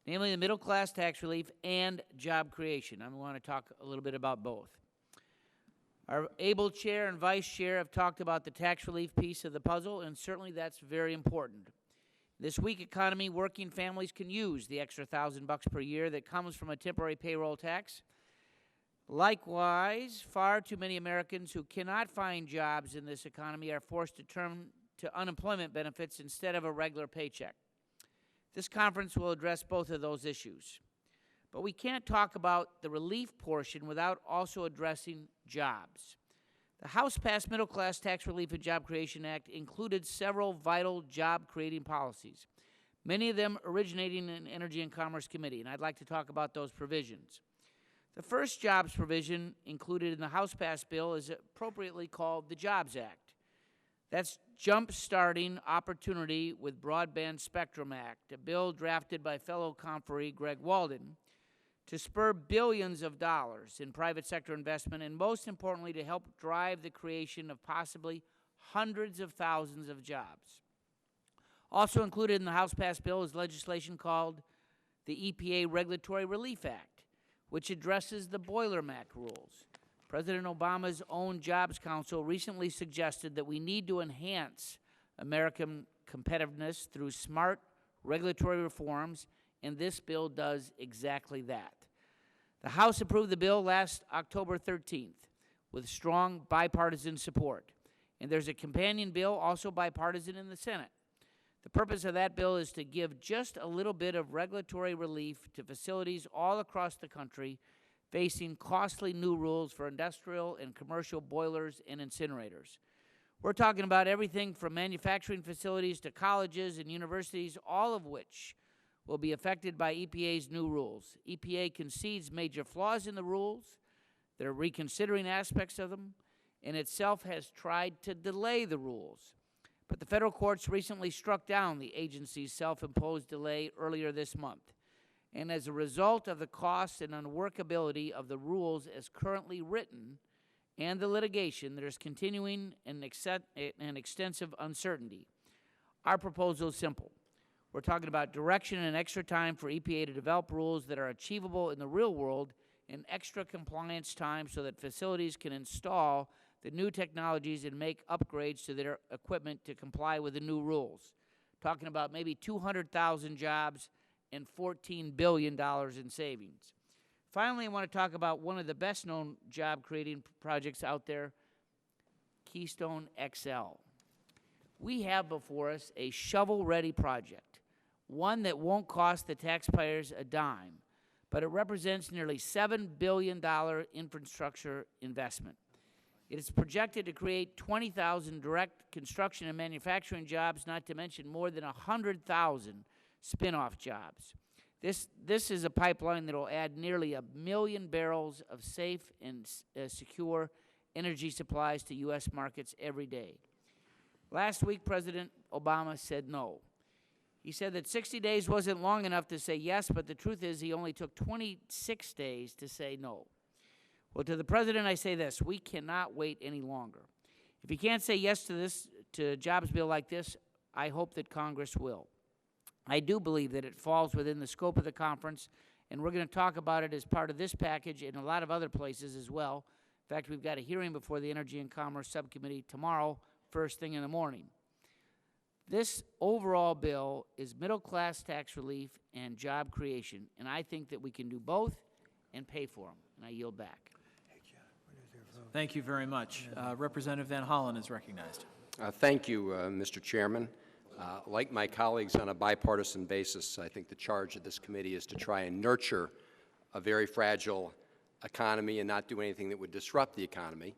namely the Middle Class Tax Relief and job creation. I want to talk a little bit about both. Our able chair and vice chair have talked about the tax relief piece of the puzzle, and certainly that's very important. In this weak economy, working families can use the extra $1,000 per year that comes from a temporary payroll tax. Likewise, far too many Americans who cannot find jobs in this economy are forced to turn to unemployment benefits instead of a regular paycheck. This conference will address both of those issues. But we can't talk about the relief portion without also addressing jobs. The House-passed Middle Class Tax Relief and Job Creation Act included several vital job-creating policies, many of them originating in Energy and Commerce Committee, and I'd like to talk about those provisions. The first jobs provision included in the House-passed bill is appropriately called the Jobs Act. That's jump-starting opportunity with Broadband Spectrum Act, a bill drafted by fellow conferee Greg Walden to spur billions of dollars in private sector investment and, most importantly, to help drive the creation of possibly hundreds of thousands of jobs. Also included in the House-passed bill is legislation called the EPA Regulatory Relief Act, which addresses the Boiler MAC rules. President Obama's own Jobs Council recently suggested that we need to enhance American competitiveness through smart regulatory reforms, and this bill does exactly that. The House approved the bill last October 13th with strong bipartisan support, and there's a companion bill also bipartisan in the Senate. The purpose of that bill is to give just a little bit of regulatory relief to facilities all across the country facing costly new rules for industrial and commercial boilers and incinerators. We're talking about everything from manufacturing facilities to colleges and universities, all of which will be affected by EPA's new rules. EPA concedes major flaws in the rules. They're reconsidering aspects of them, and itself has tried to delay the rules. But the federal courts recently struck down the agency's self-imposed delay earlier this month. And as a result of the costs and unworkability of the rules as currently written and the litigation, there's continuing and extensive uncertainty. Our proposal is simple. We're talking about direction and extra time for EPA to develop rules that are achievable in the real world and extra compliance time so that facilities can install the new technologies and make upgrades to their equipment to comply with the new rules. Talking about maybe 200,000 jobs and $14 billion in savings. Finally, I want to talk about one of the best-known job-creating projects out there, Keystone XL. We have before us a shovel-ready project, one that won't cost the taxpayers a dime, but it represents nearly $7 billion infrastructure investment. It is projected to create 20,000 direct construction and manufacturing jobs, not to mention more than 100,000 spin-off jobs. This is a pipeline that will add nearly 1 million barrels of safe and secure energy supplies to U.S. markets every day. Last week, President Obama said no. He said that 60 days wasn't long enough to say yes, but the truth is he only took 26 days to say no. Well, to the President, I say this: we cannot wait any longer. If he can't say yes to a jobs bill like this, I hope that Congress will. I do believe that it falls within the scope of the conference, and we're going to talk about it as part of this package and a lot of other places as well. In fact, we've got a hearing before the Energy and Commerce Subcommittee tomorrow, first thing in the morning. This overall bill is middle-class tax relief and job creation, and I think that we can do both and pay for them, and I yield back. Thank you very much. Representative Van Hollen is recognized. Thank you, Mr. Chairman. Like my colleagues, on a bipartisan basis, I think the charge of this committee is to try and nurture a very fragile economy and not do anything that would disrupt the economy.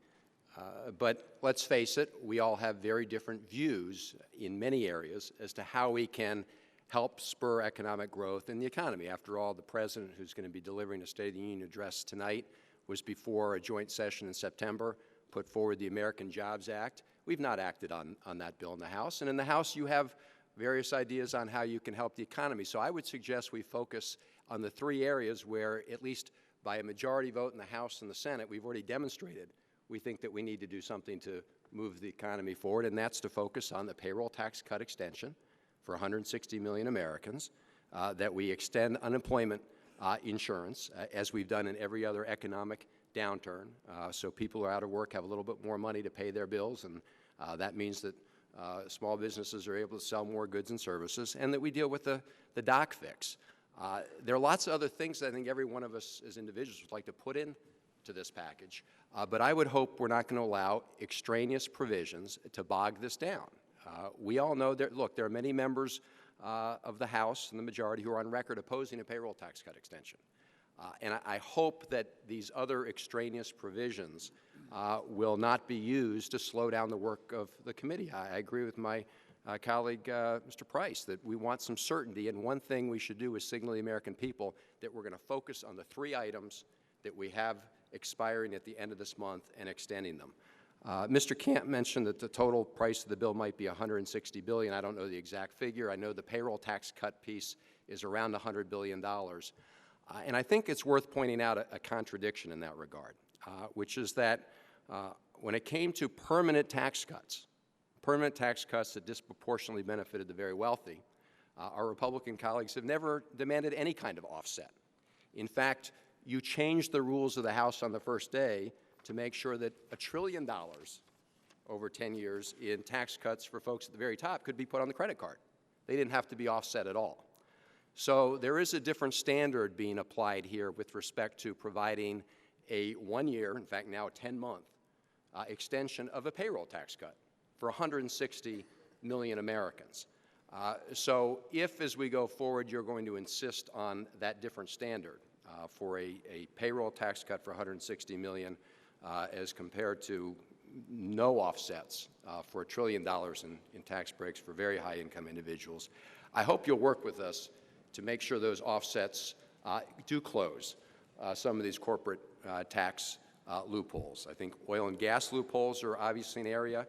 But let's face it, we all have very different views in many areas as to how we can help spur economic growth in the economy. After all, the President, who's going to be delivering a State of the Union address tonight, was before a joint session in September, put forward the American Jobs Act. We've not acted on that bill in the House. And in the House, you have various ideas on how you can help the economy. So I would suggest we focus on the three areas where, at least by a majority vote in the House and the Senate, we've already demonstrated we think that we need to do something to move the economy forward, and that's to focus on the payroll tax cut extension for 160 million Americans, that we extend unemployment insurance, as we've done in every other economic downturn, so people who are out of work have a little bit more money to pay their bills, and that means that small businesses are able to sell more goods and services, and that we deal with the doc fix. There are lots of other things that I think every one of us as individuals would like to put in to this package, but I would hope we're not going to allow extraneous provisions to bog this down. We all know that, look, there are many members of the House and the majority who are on record opposing a payroll tax cut extension. And I hope that these other extraneous provisions will not be used to slow down the work of the committee. I agree with my colleague, Mr. Price, that we want some certainty, and one thing we should do is signal the American people that we're going to focus on the three items that we have expiring at the end of this month and extending them. Mr. Camp mentioned that the total price of the bill might be $160 billion. I don't know the exact figure. I know the payroll tax cut piece is around $100 billion. And I think it's worth pointing out a contradiction in that regard, which is that when it came to permanent tax cuts that disproportionately benefited the very wealthy, our Republican colleagues have never demanded any kind of offset. In fact, you changed the rules of the House on the first day to make sure that $1 trillion over 10 years in tax cuts for folks at the very top could be put on the credit card. They didn't have to be offset at all. So there is a different standard being applied here with respect to providing a 1-year, in fact now a 10-month, extension of a payroll tax cut for 160 million Americans. So if, as we go forward, you're going to insist on that different standard for a payroll tax cut for 160 million as compared to no offsets for $1 trillion in tax breaks for very high-income individuals, I hope you'll work with us to make sure those offsets do close some of these corporate tax loopholes. I think oil and gas loopholes are obviously an area.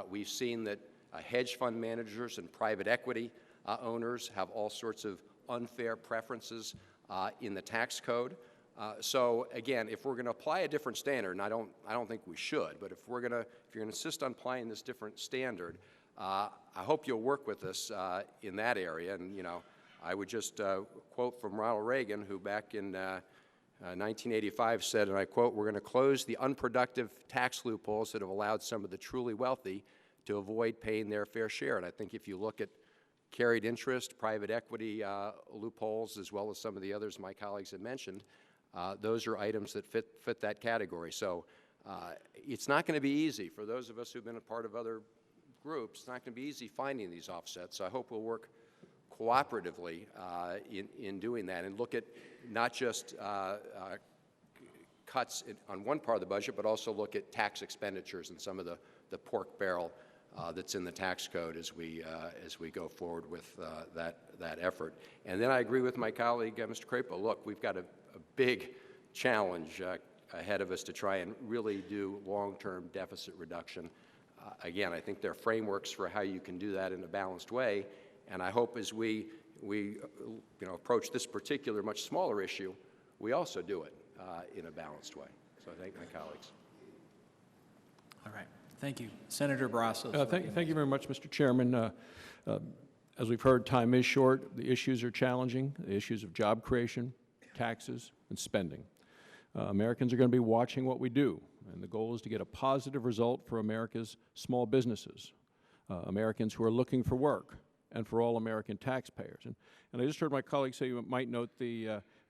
We've seen that hedge fund managers and private equity owners have all sorts of unfair preferences in the tax code. So again, if we're going to apply a different standard, and I don't think we should, but if you're going to insist on applying this different standard, I hope you'll work with us in that area. And I would just quote from Ronald Reagan, who back in 1985 said, and I quote, "We're going to close the unproductive tax loopholes that have allowed some of the truly wealthy to avoid paying their fair share." And I think if you look at carried interest, private equity loopholes, as well as some of the others my colleagues have mentioned, those are items that fit that category. So it's not going to be easy for those of us who've been a part of other groups. It's not going to be easy finding these offsets. So I hope we'll work cooperatively in doing that and look at not just cuts on one part of the budget, but also look at tax expenditures and some of the pork barrel that's in the tax code as we go forward with that effort. And then I agree with my colleague, Mr. Crapo. Look, we've got a big challenge ahead of us to try and really do long-term deficit reduction. Again, I think there are frameworks for how you can do that in a balanced way, and I hope as we approach this particular much smaller issue, we also do it in a balanced way. So I thank my colleagues. All right. Thank you. Senator Barrasso. Thank you very much, Mr. Chairman. As we've heard, time is short. The issues are challenging, the issues of job creation, taxes, and spending. Americans are going to be watching what we do, and the goal is to get a positive result for America's small businesses, Americans who are looking for work, and for all American taxpayers. And I just heard my colleague say you might note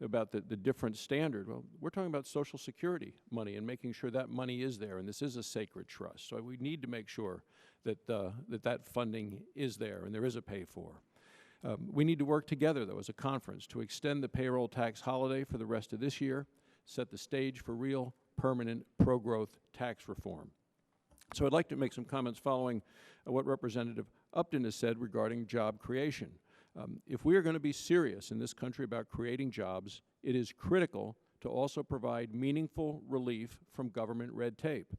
about the different standard. Well, we're talking about Social Security money and making sure that money is there, and this is a sacred trust. So we need to make sure that that funding is there and there is a pay for. We need to work together, though, as a conference to extend the payroll tax holiday for the rest of this year, set the stage for real, permanent, pro-growth tax reform. So I'd like to make some comments following what Representative Upton has said regarding job creation. If we are going to be serious in this country about creating jobs, it is critical to also provide meaningful relief from government red tape.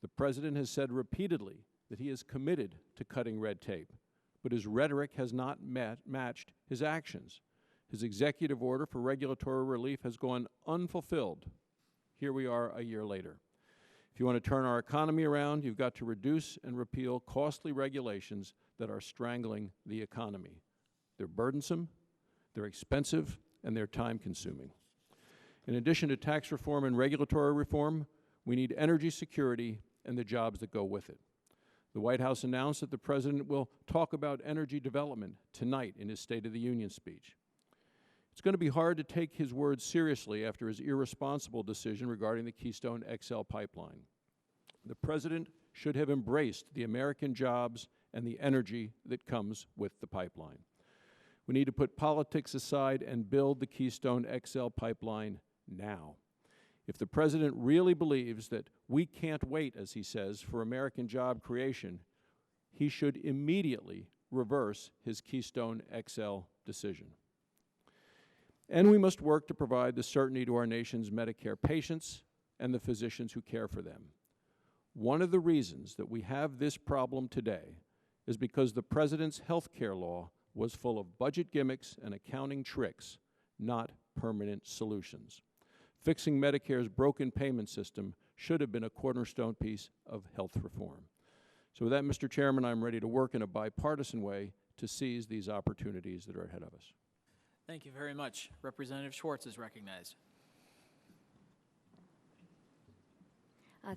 The President has said repeatedly that he is committed to cutting red tape, but his rhetoric has not matched his actions. His executive order for regulatory relief has gone unfulfilled. Here we are a year later. If you want to turn our economy around, you've got to reduce and repeal costly regulations that are strangling the economy. They're burdensome, they're expensive, and they're time-consuming. In addition to tax reform and regulatory reform, we need energy security and the jobs that go with it. The White House announced that the President will talk about energy development tonight in his State of the Union speech. It's going to be hard to take his words seriously after his irresponsible decision regarding the Keystone XL pipeline. The President should have embraced the American jobs and the energy that comes with the pipeline. We need to put politics aside and build the Keystone XL pipeline now. If the President really believes that we can't wait, as he says, for American job creation, he should immediately reverse his Keystone XL decision. And we must work to provide the certainty to our nation's Medicare patients and the physicians who care for them. One of the reasons that we have this problem today is because the President's health care law was full of budget gimmicks and accounting tricks, not permanent solutions. Fixing Medicare's broken payment system should have been a cornerstone piece of health reform. So with that, Mr. Chairman, I'm ready to work in a bipartisan way to seize these opportunities that are ahead of us. Thank you very much. Representative Schwartz is recognized.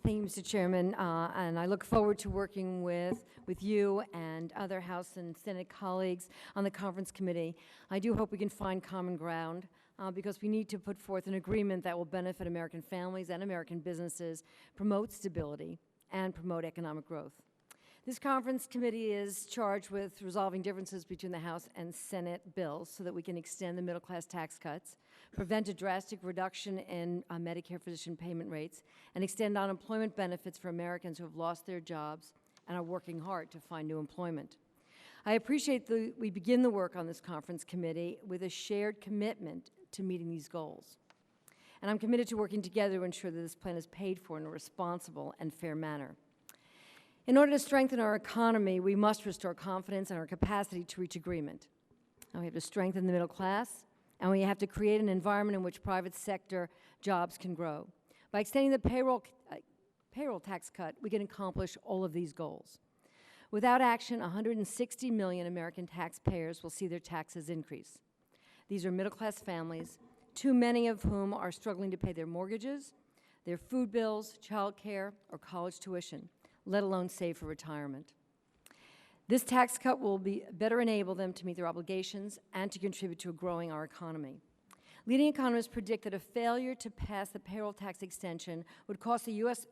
Thank you, Mr. Chairman, and I look forward to working with you and other House and Senate colleagues on the conference committee. I do hope we can find common ground because we need to put forth an agreement that will benefit American families and American businesses, promote stability, and promote economic growth. This conference committee is charged with resolving differences between the House and Senate bills so that we can extend the middle-class tax cuts, prevent a drastic reduction in Medicare physician payment rates, and extend unemployment benefits for Americans who have lost their jobs and are working hard to find new employment. I appreciate that we begin the work on this conference committee with a shared commitment to meeting these goals. And I'm committed to working together to ensure that this plan is paid for in a responsible and fair manner. In order to strengthen our economy, we must restore confidence in our capacity to reach agreement. And we have to strengthen the middle class, and we have to create an environment in which private sector jobs can grow. By extending the payroll tax cut, we can accomplish all of these goals. Without action, 160 million American taxpayers will see their taxes increase. These are middle-class families, too many of whom are struggling to pay their mortgages, their food bills, child care, or college tuition, let alone save for retirement. This tax cut will better enable them to meet their obligations and to contribute to growing our economy. Leading economists predict that a failure to pass the payroll tax extension would cost the U.S.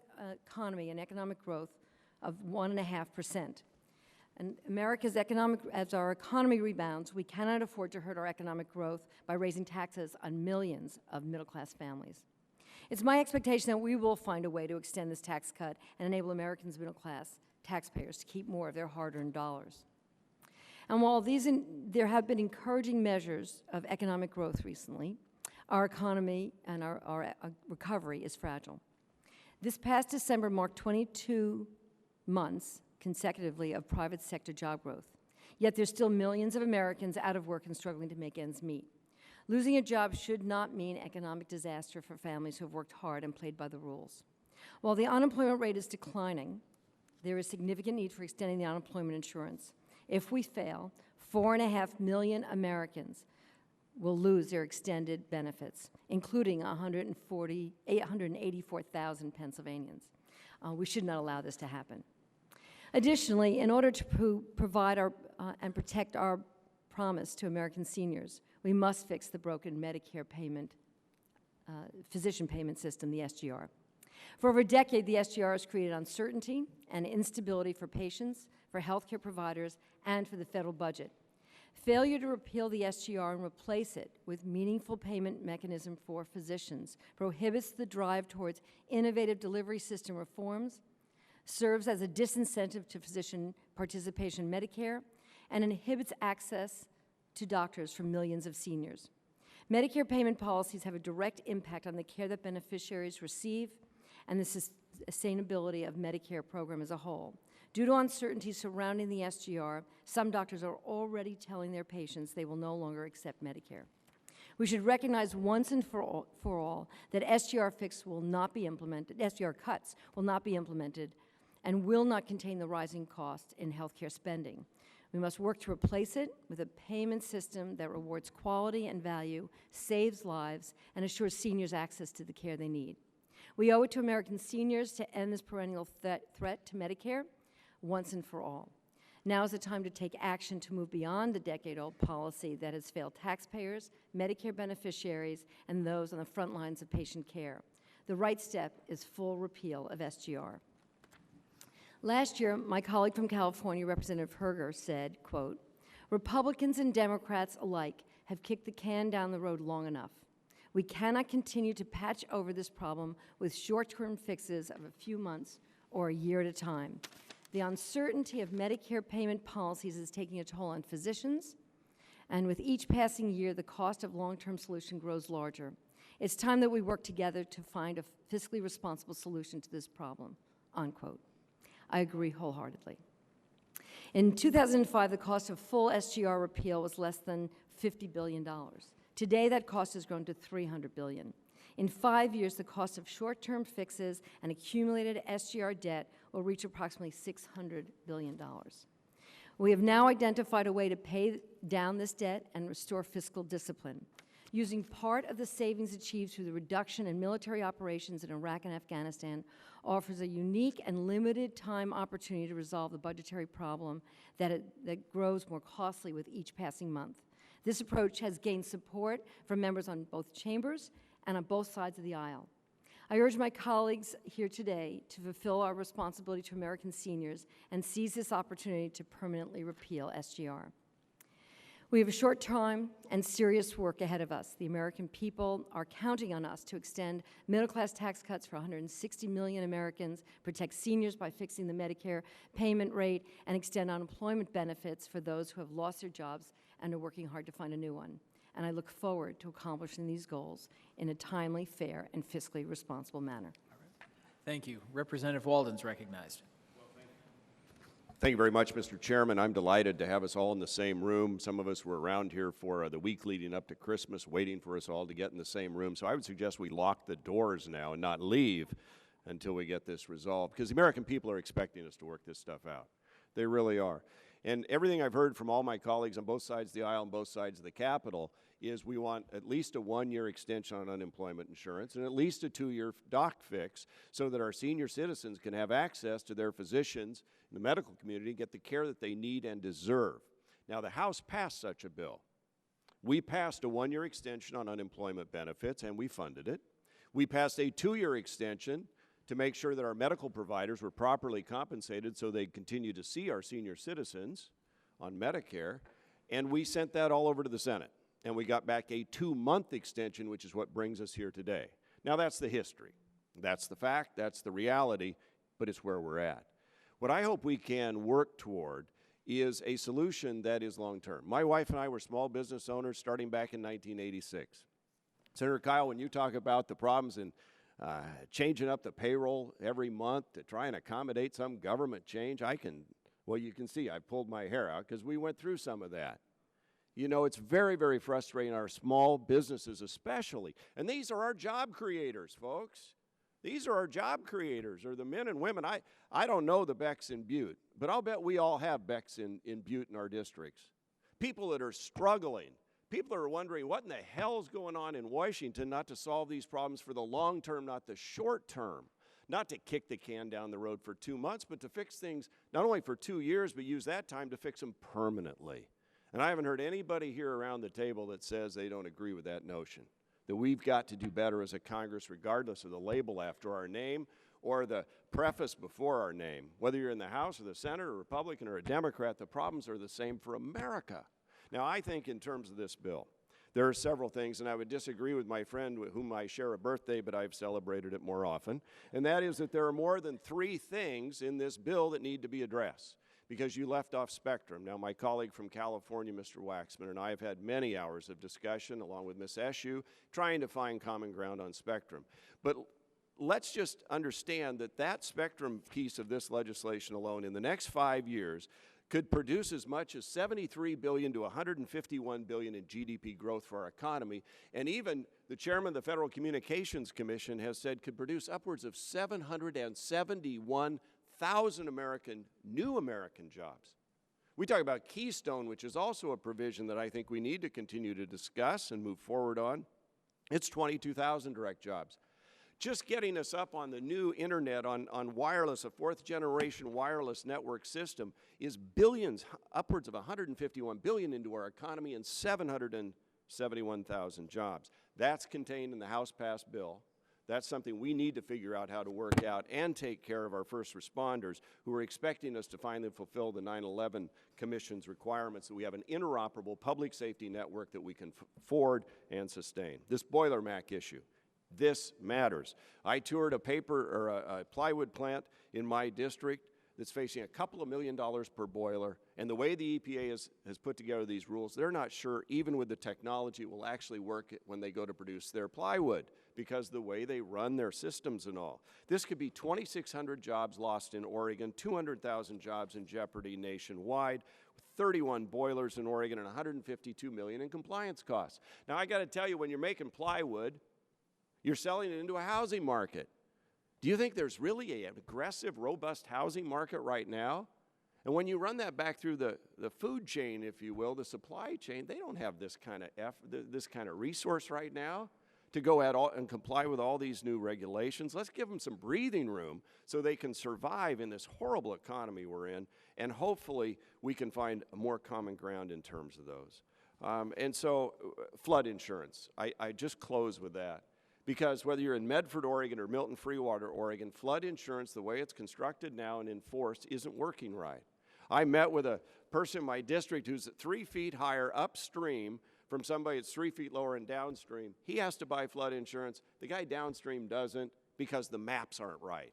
economy an economic growth of 1.5%. And as our economy rebounds, we cannot afford to hurt our economic growth by raising taxes on millions of middle-class families. It's my expectation that we will find a way to extend this tax cut and enable Americans' middle-class taxpayers to keep more of their hard-earned dollars. And while there have been encouraging measures of economic growth recently, our economy and our recovery is fragile. This past December marked 22 months consecutively of private sector job growth. Yet there's still millions of Americans out of work and struggling to make ends meet. Losing a job should not mean economic disaster for families who have worked hard and played by the rules. While the unemployment rate is declining, there is significant need for extending the unemployment insurance. If we fail, 4.5 million Americans will lose their extended benefits, including 884,000 Pennsylvanians. We should not allow this to happen. Additionally, in order to provide and protect our promise to American seniors, we must fix the broken Medicare physician payment system, the SGR. For over a decade, the SGR has created uncertainty and instability for patients, for healthcare providers, and for the federal budget. Failure to repeal the SGR and replace it with meaningful payment mechanism for physicians prohibits the drive towards innovative delivery system reforms serves as a disincentive to physician participation in Medicare, and inhibits access to doctors for millions of seniors. Medicare payment policies have a direct impact on the care that beneficiaries receive and the sustainability of Medicare program as a whole. Due to uncertainty surrounding the SGR, some doctors are already telling their patients they will no longer accept Medicare. We should recognize once and for all that SGR cuts will not be implemented and will not contain the rising cost in healthcare spending. We must work to replace it with a payment system that rewards quality and value, saves lives, and assures seniors access to the care they need. We owe it to American seniors to end this perennial threat to Medicare once and for all. Now is the time to take action to move beyond the decade-old policy that has failed taxpayers, Medicare beneficiaries, and those on the front lines of patient care. The right step is full repeal of SGR. Last year, my colleague from California, Representative Herger, said, quote, "Republicans and Democrats alike have kicked the can down the road long enough. We cannot continue to patch over this problem with short-term fixes of a few months or a year at a time. The uncertainty of Medicare payment policies is taking a toll on physicians, and with each passing year, the cost of long-term solution grows larger. It's time that we work together to find a fiscally responsible solution to this problem," unquote. I agree wholeheartedly. In 2005, the cost of full SGR repeal was less than $50 billion. Today, that cost has grown to $300 billion. In 5 years, the cost of short-term fixes and accumulated SGR debt will reach approximately $600 billion. We have now identified a way to pay down this debt and restore fiscal discipline. Using part of the savings achieved through the reduction in military operations in Iraq and Afghanistan offers a unique and limited time opportunity to resolve the budgetary problem that grows more costly with each passing month. This approach has gained support from members on both chambers and on both sides of the aisle. I urge my colleagues here today to fulfill our responsibility to American seniors and seize this opportunity to permanently repeal SGR. We have a short time and serious work ahead of us. The American people are counting on us to extend middle-class tax cuts for 160 million Americans, protect seniors by fixing the Medicare payment rate, and extend unemployment benefits for those who have lost their jobs and are working hard to find a new one. And I look forward to accomplishing these goals in a timely, fair, and fiscally responsible manner. Thank you. Representative Walden's recognized. Thank you very much, Mr. Chairman. I'm delighted to have us all in the same room. Some of us were around here for the week leading up to Christmas, waiting for us all to get in the same room. So I would suggest we lock the doors now and not leave until we get this resolved, because the American people are expecting us to work this stuff out. They really are. And everything I've heard from all my colleagues on both sides of the aisle and both sides of the Capitol is we want at least a 1-year extension on unemployment insurance and at least a 2-year doc fix so that our senior citizens can have access to their physicians in the medical community, get the care that they need and deserve. Now, the House passed such a bill. We passed a 1-year extension on unemployment benefits, and we funded it. We passed a 2-year extension to make sure that our medical providers were properly compensated so they continue to see our senior citizens on Medicare, and we sent that all over to the Senate. And we got back a 2-month extension, which is what brings us here today. Now, that's the history. That's the fact. That's the reality, but it's where we're at. What I hope we can work toward is a solution that is long-term. My wife and I were small business owners starting back in 1986. Senator Kyle, when you talk about the problems in changing up the payroll every month to try and accommodate some government change, well, you can see I pulled my hair out because we went through some of that. You know, it's very, very frustrating, our small businesses especially. And these are our job creators, folks. These are our job creators, or the men and women. I don't know the Becks in Butte, but I'll bet we all have Becks in Butte in our districts. People that are struggling. People are wondering what in the hell is going on in Washington not to solve these problems for the long term, not the short term. Not to kick the can down the road for 2 months, but to fix things not only for 2 years, but use that time to fix them permanently. And I haven't heard anybody here around the table that says they don't agree with that notion, that we've got to do better as a Congress regardless of the label after our name or the preface before our name. Whether you're in the House or the Senate or a Republican or a Democrat, the problems are the same for America. Now, I think in terms of this bill, There are several things, and I would disagree with my friend with whom I share a birthday, but I've celebrated it more often, and that is that there are more than 3 things in this bill that need to be addressed, because you left off spectrum. Now, my colleague from California, Mr. Waxman, and I have had many hours of discussion, along with Ms. Eshoo, trying to find common ground on spectrum. But let's just understand that that spectrum piece of this legislation alone in the next 5 years could produce as much as $73 billion to $151 billion in GDP growth for our economy, and even the chairman of the Federal Communications Commission has said could produce upwards of 771,000 new American jobs. We talk about Keystone, which is also a provision that I think we need to continue to discuss and move forward on. It's 22,000 direct jobs. Just getting us up on the new internet, on wireless, a 4th-generation wireless network system, is billions, upwards of $151 billion into our economy and 771,000 jobs. That's contained in the House-passed bill. That's something we need to figure out how to work out and take care of our first responders who are expecting us to finally fulfill the 9/11 Commission's requirements that we have an interoperable public safety network that we can afford and sustain. This Boiler Mac issue. This matters. I toured a plywood plant in my district that's facing a couple of $1 million per boiler, and the way the EPA has put together these rules, they're not sure, even with the technology, it will actually work when they go to produce their plywood, because the way they run their systems and all. This could be 2,600 jobs lost in Oregon, 200,000 jobs in jeopardy nationwide, 31 boilers in Oregon, and $152 million in compliance costs. Now, I got to tell you, when you're making plywood, you're selling it into a housing market. Do you think there's really an aggressive, robust housing market right now? And when you run that back through the food chain, if you will, the supply chain, they don't have this kind of resource right now to go at all and comply with all these new regulations. Let's give them some breathing room so they can survive in this horrible economy we're in, and hopefully we can find more common ground in terms of those. And so flood insurance, I just close with that. Because whether you're in Medford, Oregon, or Milton Freewater, Oregon, flood insurance, the way it's constructed now and enforced, isn't working right. I met with a person in my district who's 3 feet higher upstream from somebody that's 3 feet lower and downstream. He has to buy flood insurance. The guy downstream doesn't, because the maps aren't right.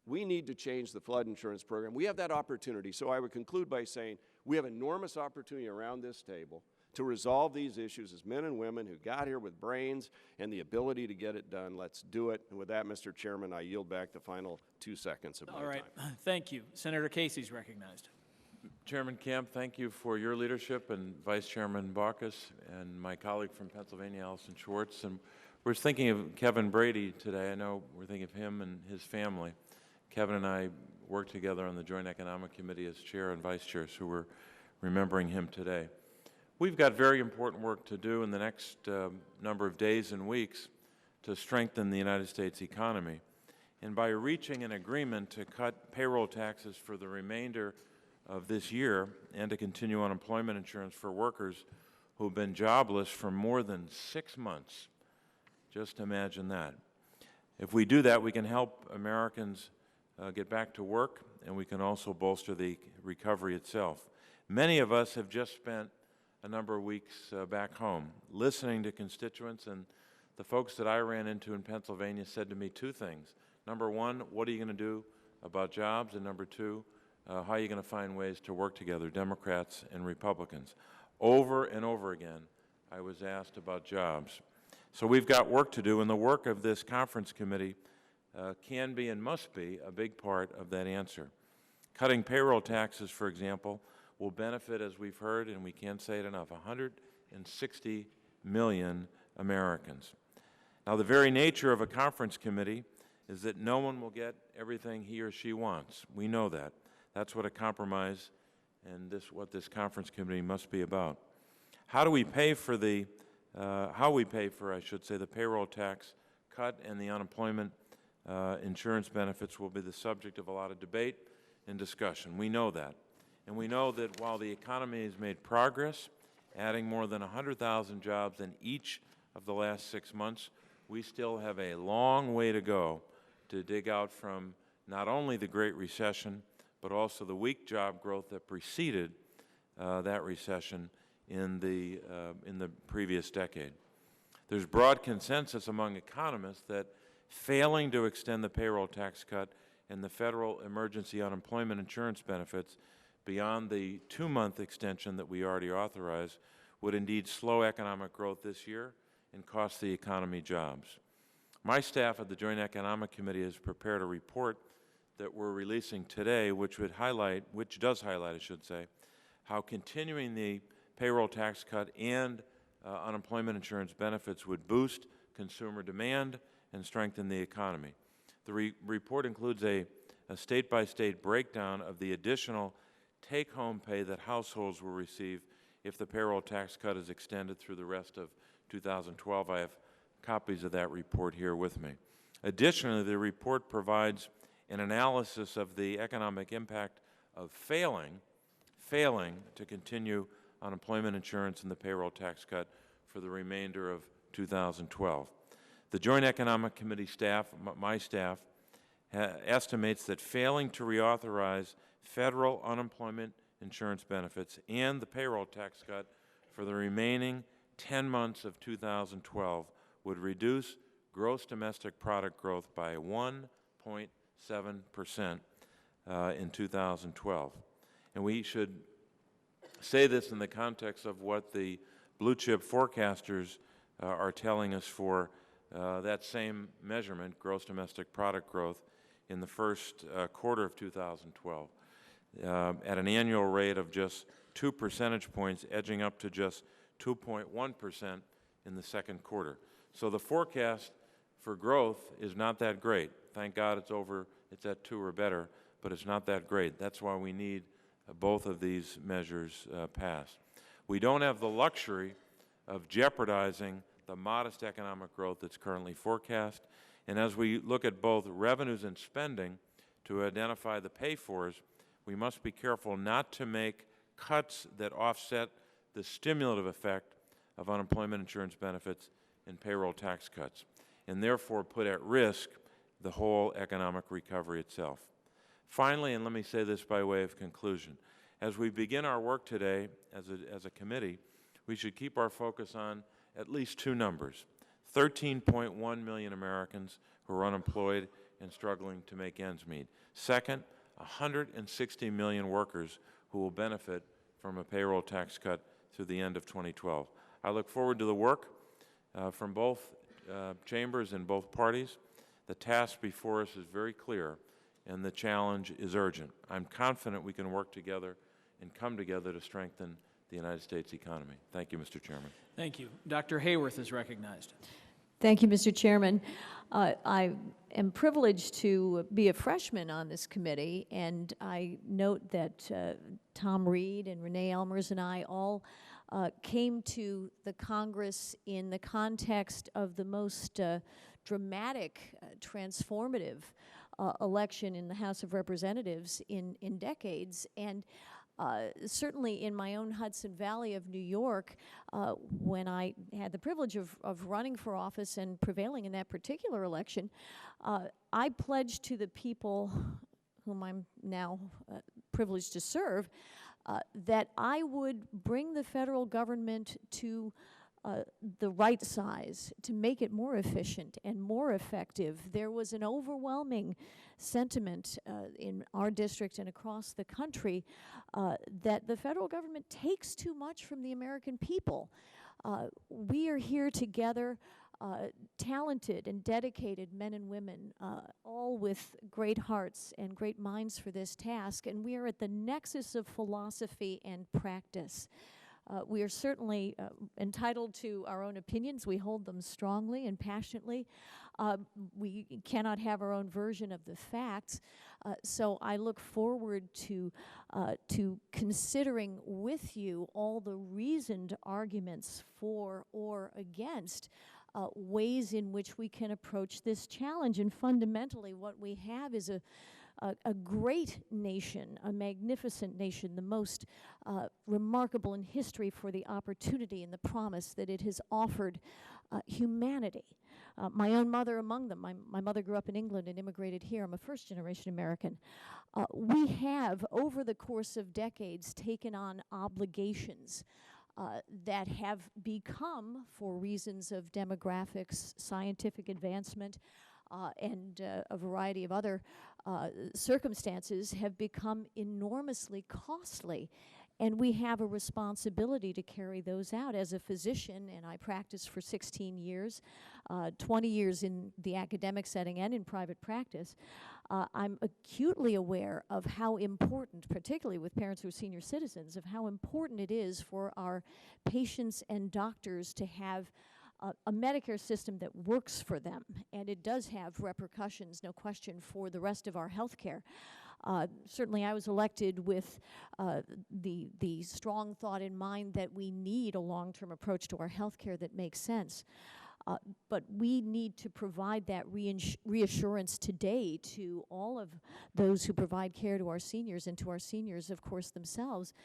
We need to change the flood insurance program. We have that opportunity. So I would conclude by saying we have enormous opportunity around this table to resolve these issues as men and women who got here with brains and the ability to get it done. Let's do it. And with that, Mr. Chairman, I yield back the final 2 seconds of my time. All right. Thank you. Senator Casey's recognized. Chairman Camp, thank you for your leadership, and Vice Chairman Baucus and my colleague from Pennsylvania, Allison Schwartz. And we're thinking of Kevin Brady today. I know we're thinking of him and his family. Kevin and I worked together on the Joint Economic Committee as chair and vice chair, so we're remembering him today. We've got very important work to do in the next number of days and weeks to strengthen the United States economy. And by reaching an agreement to cut payroll taxes for the remainder of this year and to continue unemployment insurance for workers who've been jobless for more than 6 months, just imagine that. If we do that, we can help Americans get back to work, and we can also bolster the recovery itself. Many of us have just spent a number of weeks back home listening to constituents, and the folks that I ran into in Pennsylvania said to me 2 things. Number 1, what are you going to do about jobs? And number 2, how are you going to find ways to work together, Democrats and Republicans? Over and over again, I was asked about jobs. So we've got work to do, and the work of this conference committee can be and must be a big part of that answer. Cutting payroll taxes, for example, will benefit, as we've heard, and we can't say it enough, 160 million Americans. Now, the very nature of a conference committee is that no one will get everything he or she wants. We know that. That's what a compromise and what this conference committee must be about. How we pay for, the payroll tax cut and the unemployment insurance benefits will be the subject of a lot of debate and discussion. We know that. And we know that while the economy has made progress, adding more than 100,000 jobs in each of the last 6 months, we still have a long way to go to dig out from not only the Great Recession, but also the weak job growth that preceded that recession in the previous decade. There's broad consensus among economists that failing to extend the payroll tax cut and the federal emergency unemployment insurance benefits beyond the 2-month extension that we already authorized would indeed slow economic growth this year and cost the economy jobs. My staff at the Joint Economic Committee has prepared a report that we're releasing today, which does highlight, I should say, how continuing the payroll tax cut and unemployment insurance benefits would boost consumer demand and strengthen the economy. The report includes a state-by-state breakdown of the additional take-home pay that households will receive if the payroll tax cut is extended through the rest of 2012. I have copies of that report here with me. Additionally, the report provides an analysis of the economic impact of failing to continue unemployment insurance and the payroll tax cut for the remainder of 2012. The Joint Economic Committee staff, my staff, estimates that failing to reauthorize federal unemployment insurance benefits and the payroll tax cut for the remaining 10 months of 2012 would reduce gross domestic product growth by 1.7% in 2012. And we should say this in the context of what the blue chip forecasters are telling us for that same measurement, gross domestic product growth, in the first quarter of 2012, at an annual rate of just 2 percentage points, edging up to just 2.1% in the second quarter. So the forecast for growth is not that great. Thank God it's at 2 or better, but it's not that great. That's why we need both of these measures passed. We don't have the luxury of jeopardizing the modest economic growth that's currently forecast. And as we look at both revenues and spending to identify the pay-fors, we must be careful not to make cuts that offset the stimulative effect of unemployment insurance benefits and payroll tax cuts, and therefore put at risk the whole economic recovery itself. Finally, and let me say this by way of conclusion, as we begin our work today as a committee, we should keep our focus on at least 2 numbers: 13.1 million Americans who are unemployed and struggling to make ends meet. Second, 160 million workers who will benefit from a payroll tax cut through the end of 2012. I look forward to the work from both chambers and both parties. The task before us is very clear, and the challenge is urgent. I'm confident we can work together and come together to strengthen the United States economy. Thank you, Mr. Chairman. Thank you. Dr. Hayworth is recognized. Thank you, Mr. Chairman. I am privileged to be a freshman on this committee, and I note that Tom Reed and Renee Elmers and I all came to the Congress in the context of the most dramatic, transformative election in the House of Representatives in decades. And certainly in my own Hudson Valley of New York, when I had the privilege of running for office and prevailing in that particular election, I pledged to the people whom I'm now privileged to serve that I would bring the federal government to the right size, to make it more efficient and more effective. There was an overwhelming sentiment in our district and across the country that the federal government takes too much from the American people. We are here together, talented and dedicated men and women, all with great hearts and great minds for this task, and we are at the nexus of philosophy and practice. We are certainly entitled to our own opinions. We hold them strongly and passionately. We cannot have our own version of the facts. So I look forward to considering with you all the reasoned arguments for or against ways in which we can approach this challenge. And fundamentally, what we have is a great nation, a magnificent nation, the most remarkable in history for the opportunity and the promise that it has offered humanity. My own mother among them. My mother grew up in England and immigrated here. I'm a first-generation American. We have, over the course of decades, taken on obligations that have become, for reasons of demographics, scientific advancement, and a variety of other circumstances, have become enormously costly. And we have a responsibility to carry those out. As a physician, and I practiced for 16 years, 20 years in the academic setting and in private practice, I'm acutely aware of how important, particularly with parents who are senior citizens, of how important it is for our patients and doctors to have a Medicare system that works for them. And it does have repercussions, no question, for the rest of our health care. Certainly I was elected with the strong thought in mind that we need a long-term approach to our health care that makes sense. But we need to provide that reassurance today to all of those who provide care to our seniors, and to our seniors, of course, themselves,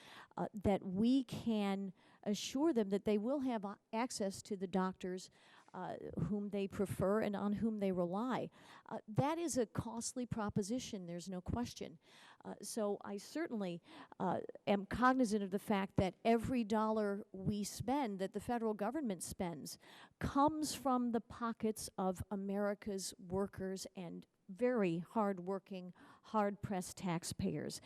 that we can assure them that they will have access to the doctors whom they prefer and on whom they rely. That is a costly proposition, there's no question. So I certainly am cognizant of the fact that every dollar we spend, that the federal government spends, comes from the pockets of America's workers and very hard-working, hard-pressed taxpayers.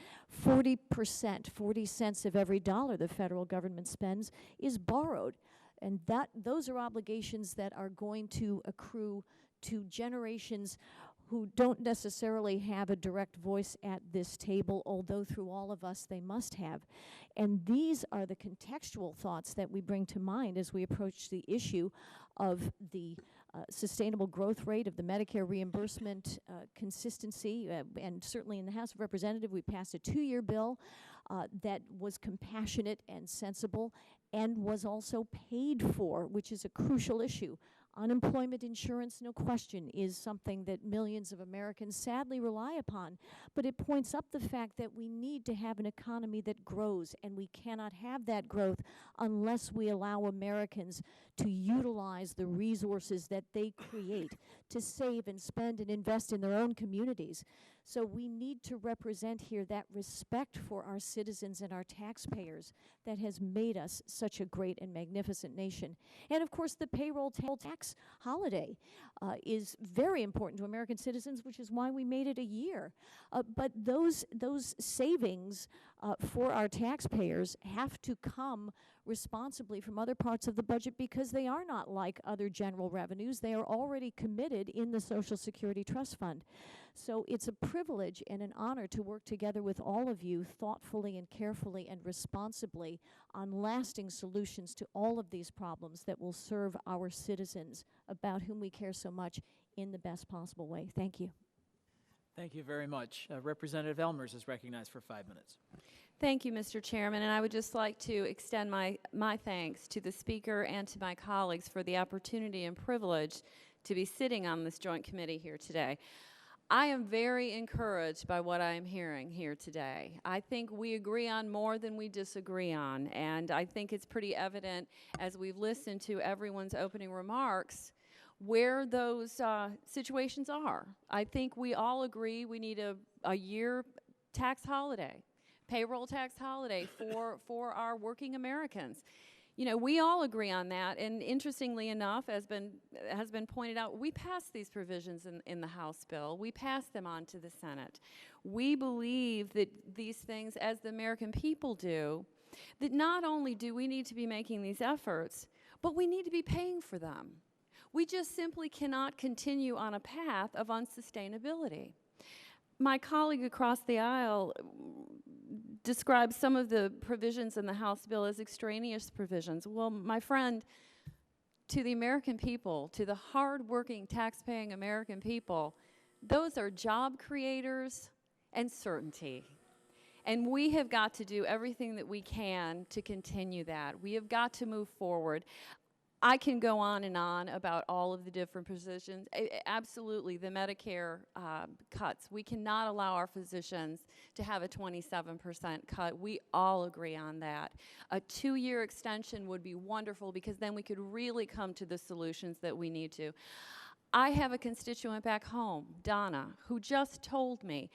40%, 40 cents of every dollar the federal government spends is borrowed. And those are obligations that are going to accrue to generations who don't necessarily have a direct voice at this table, although through all of us they must have. And these are the contextual thoughts that we bring to mind as we approach the issue of the sustainable growth rate of the Medicare reimbursement consistency. And certainly in the House of Representatives, we passed a 2-year bill that was compassionate and sensible and was also paid for, which is a crucial issue. Unemployment insurance, no question, is something that millions of Americans sadly rely upon, but it points up the fact that we need to have an economy that grows, and we cannot have that growth unless we allow Americans to utilize the resources that they create to save and spend and invest in their own communities. So we need to represent here that respect for our citizens and our taxpayers that has made us such a great and magnificent nation. And of course, the payroll tax holiday is very important to American citizens, which is why we made it a year. But those savings for our taxpayers have to come responsibly from other parts of the budget, because they are not like other general revenues. They are already committed in the Social Security Trust Fund. So it's a privilege and an honor to work together with all of you thoughtfully and carefully and responsibly on lasting solutions to all of these problems that will serve our citizens, about whom we care so much, in the best possible way. Thank you. Thank you very much. Representative Elmers is recognized for 5 minutes. Thank you, Mr. Chairman, and I would just like to extend my thanks to the Speaker and to my colleagues for the opportunity and privilege to be sitting on this joint committee here today. I am very encouraged by what I am hearing here today. I think we agree on more than we disagree on, and I think it's pretty evident as we've listened to everyone's opening remarks where those situations are. I think we all agree we need a year tax holiday, payroll tax holiday for our working Americans. You know, we all agree on that, and interestingly enough, as has been pointed out, we passed these provisions in the House bill. We passed them on to the Senate. We believe that these things, as the American people do, that not only do we need to be making these efforts, but we need to be paying for them. We just simply cannot continue on a path of unsustainability. My colleague across the aisle described some of the provisions in the House bill as extraneous provisions. Well, my friend, to the American people, to the hard-working, tax-paying American people, those are job creators and certainty. And we have got to do everything that we can to continue that. We have got to move forward. I can go on and on about all of the different positions. Absolutely, the Medicare cuts. We cannot allow our physicians to have a 27% cut. We all agree on that. A 2-year extension would be wonderful, because then we could really come to the solutions that we need to. I have a constituent back home, Donna, who just told me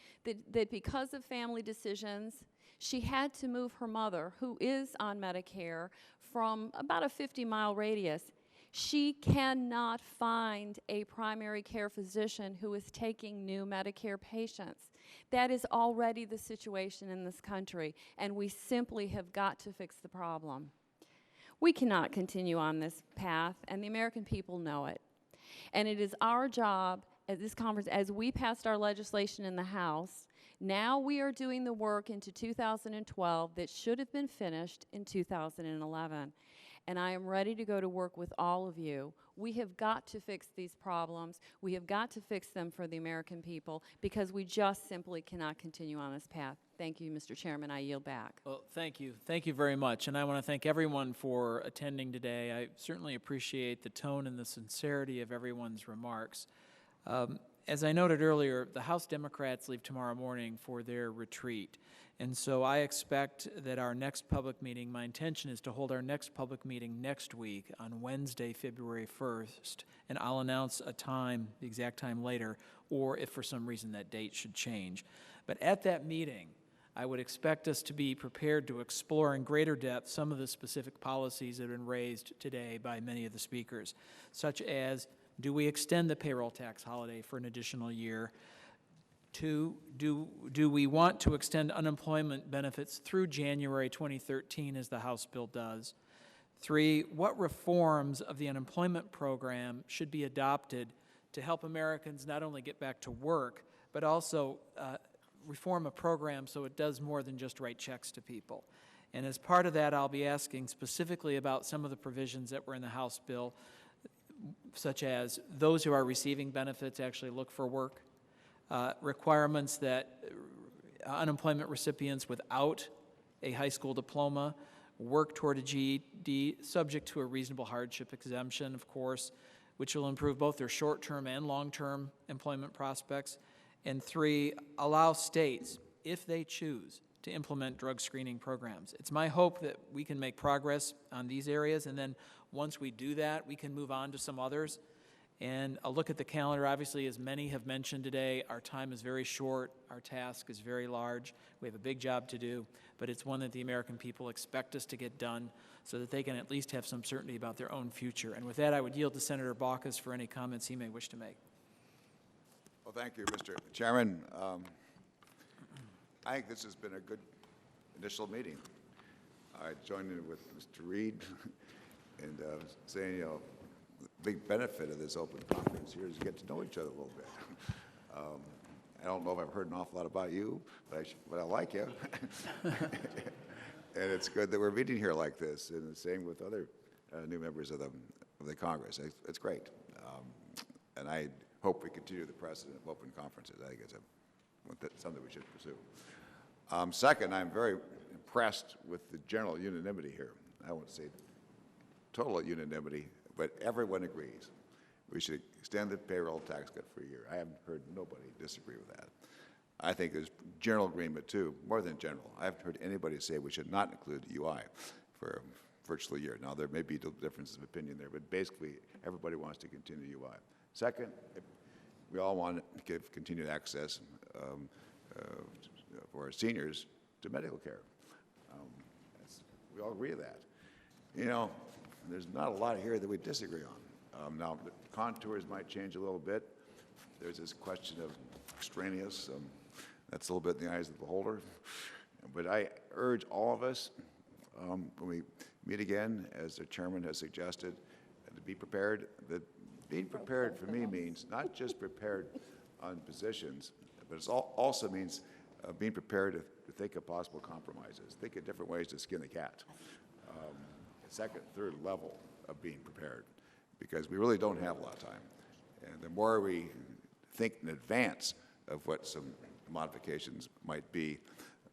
that because of family decisions, She had to move her mother, who is on Medicare, from about a 50-mile radius. She cannot find a primary care physician who is taking new Medicare patients. That is already the situation in this country, and we simply have got to fix the problem. We cannot continue on this path, and the American people know it. And it is our job at this conference, as we passed our legislation in the House, now we are doing the work into 2012 that should have been finished in 2011. And I am ready to go to work with all of you. We have got to fix these problems. We have got to fix them for the American people, because we just simply cannot continue on this path. Thank you, Mr. Chairman. I yield back. Well, thank you. Thank you very much. And I want to thank everyone for attending today. I certainly appreciate the tone and the sincerity of everyone's remarks. As I noted earlier, the House Democrats leave tomorrow morning for their retreat. And so I expect that our next public meeting, my intention is to hold our next public meeting next week on Wednesday, February 1st, and I'll announce a time, the exact time later, or if for some reason that date should change. But at that meeting, I would expect us to be prepared to explore in greater depth some of the specific policies that have been raised today by many of the speakers, such as, do we extend the payroll tax holiday for an additional year? 2, do we want to extend unemployment benefits through January 2013 as the House bill does? 3, what reforms of the unemployment program should be adopted to help Americans not only get back to work, but also reform a program so it does more than just write checks to people? And as part of that, I'll be asking specifically about some of the provisions that were in the House bill, such as those who are receiving benefits actually look for work, requirements that unemployment recipients without a high school diploma work toward a GED, subject to a reasonable hardship exemption, of course, which will improve both their short-term and long-term employment prospects. And 3, allow states, if they choose, to implement drug screening programs. It's my hope that we can make progress on these areas, and then once we do that, we can move on to some others. And a look at the calendar, obviously, as many have mentioned today, our time is very short, our task is very large, we have a big job to do, but it's one that the American people expect us to get done so that they can at least have some certainty about their own future. And with that, I would yield to Senator Baucus for any comments he may wish to make. Well, thank you, Mr. Chairman. I think this has been a good initial meeting. I joined in with Mr. Reed and saying, you know, the big benefit of this open conference here is to get to know each other a little bit. I don't know if I've heard an awful lot about you, but I like you. And it's good that we're meeting here like this, and the same with other new members of the Congress. It's great. And I hope we continue the precedent of open conferences. I think it's something we should pursue. Second, I'm very impressed with the general unanimity here. I won't say total unanimity, but everyone agrees we should extend the payroll tax cut for a year. I haven't heard nobody disagree with that. I think there's general agreement, too, more than general. I haven't heard anybody say we should not include UI for virtually a year. Now, there may be differences of opinion there, but basically everybody wants to continue UI. Second, we all want to give continued access for our seniors to medical care. We all agree with that. You know, there's not a lot here that we disagree on. Now, the contours might change a little bit. There's this question of extraneous. That's a little bit in the eyes of the beholder. But I urge all of us, when we meet again, as the chairman has suggested, to be prepared. That being prepared for me means not just prepared on positions, but it also means being prepared to think of possible compromises, think of different ways to skin the cat. Second, third level of being prepared, because we really don't have a lot of time. And the more we think in advance of what some modifications might be,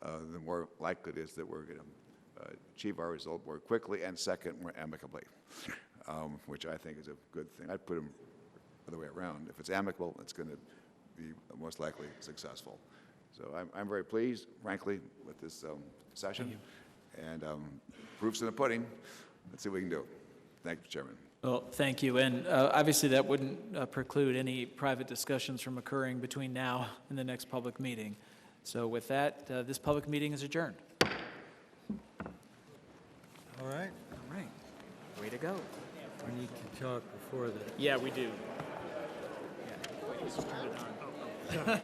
the more likely it is that we're going to achieve our result more quickly, and second, more amicably, which I think is a good thing. I'd put them the other way around. If it's amicable, it's going to be most likely successful. So I'm very pleased, frankly, with this session. And proof's in the pudding. Let's see what we can do. Thank you, Chairman. Well, thank you. And obviously that wouldn't preclude any private discussions from occurring between now and the next public meeting. So with that, this public meeting is adjourned. All right. All right. Way to go. We need to talk before that. Yeah, we do. Yeah.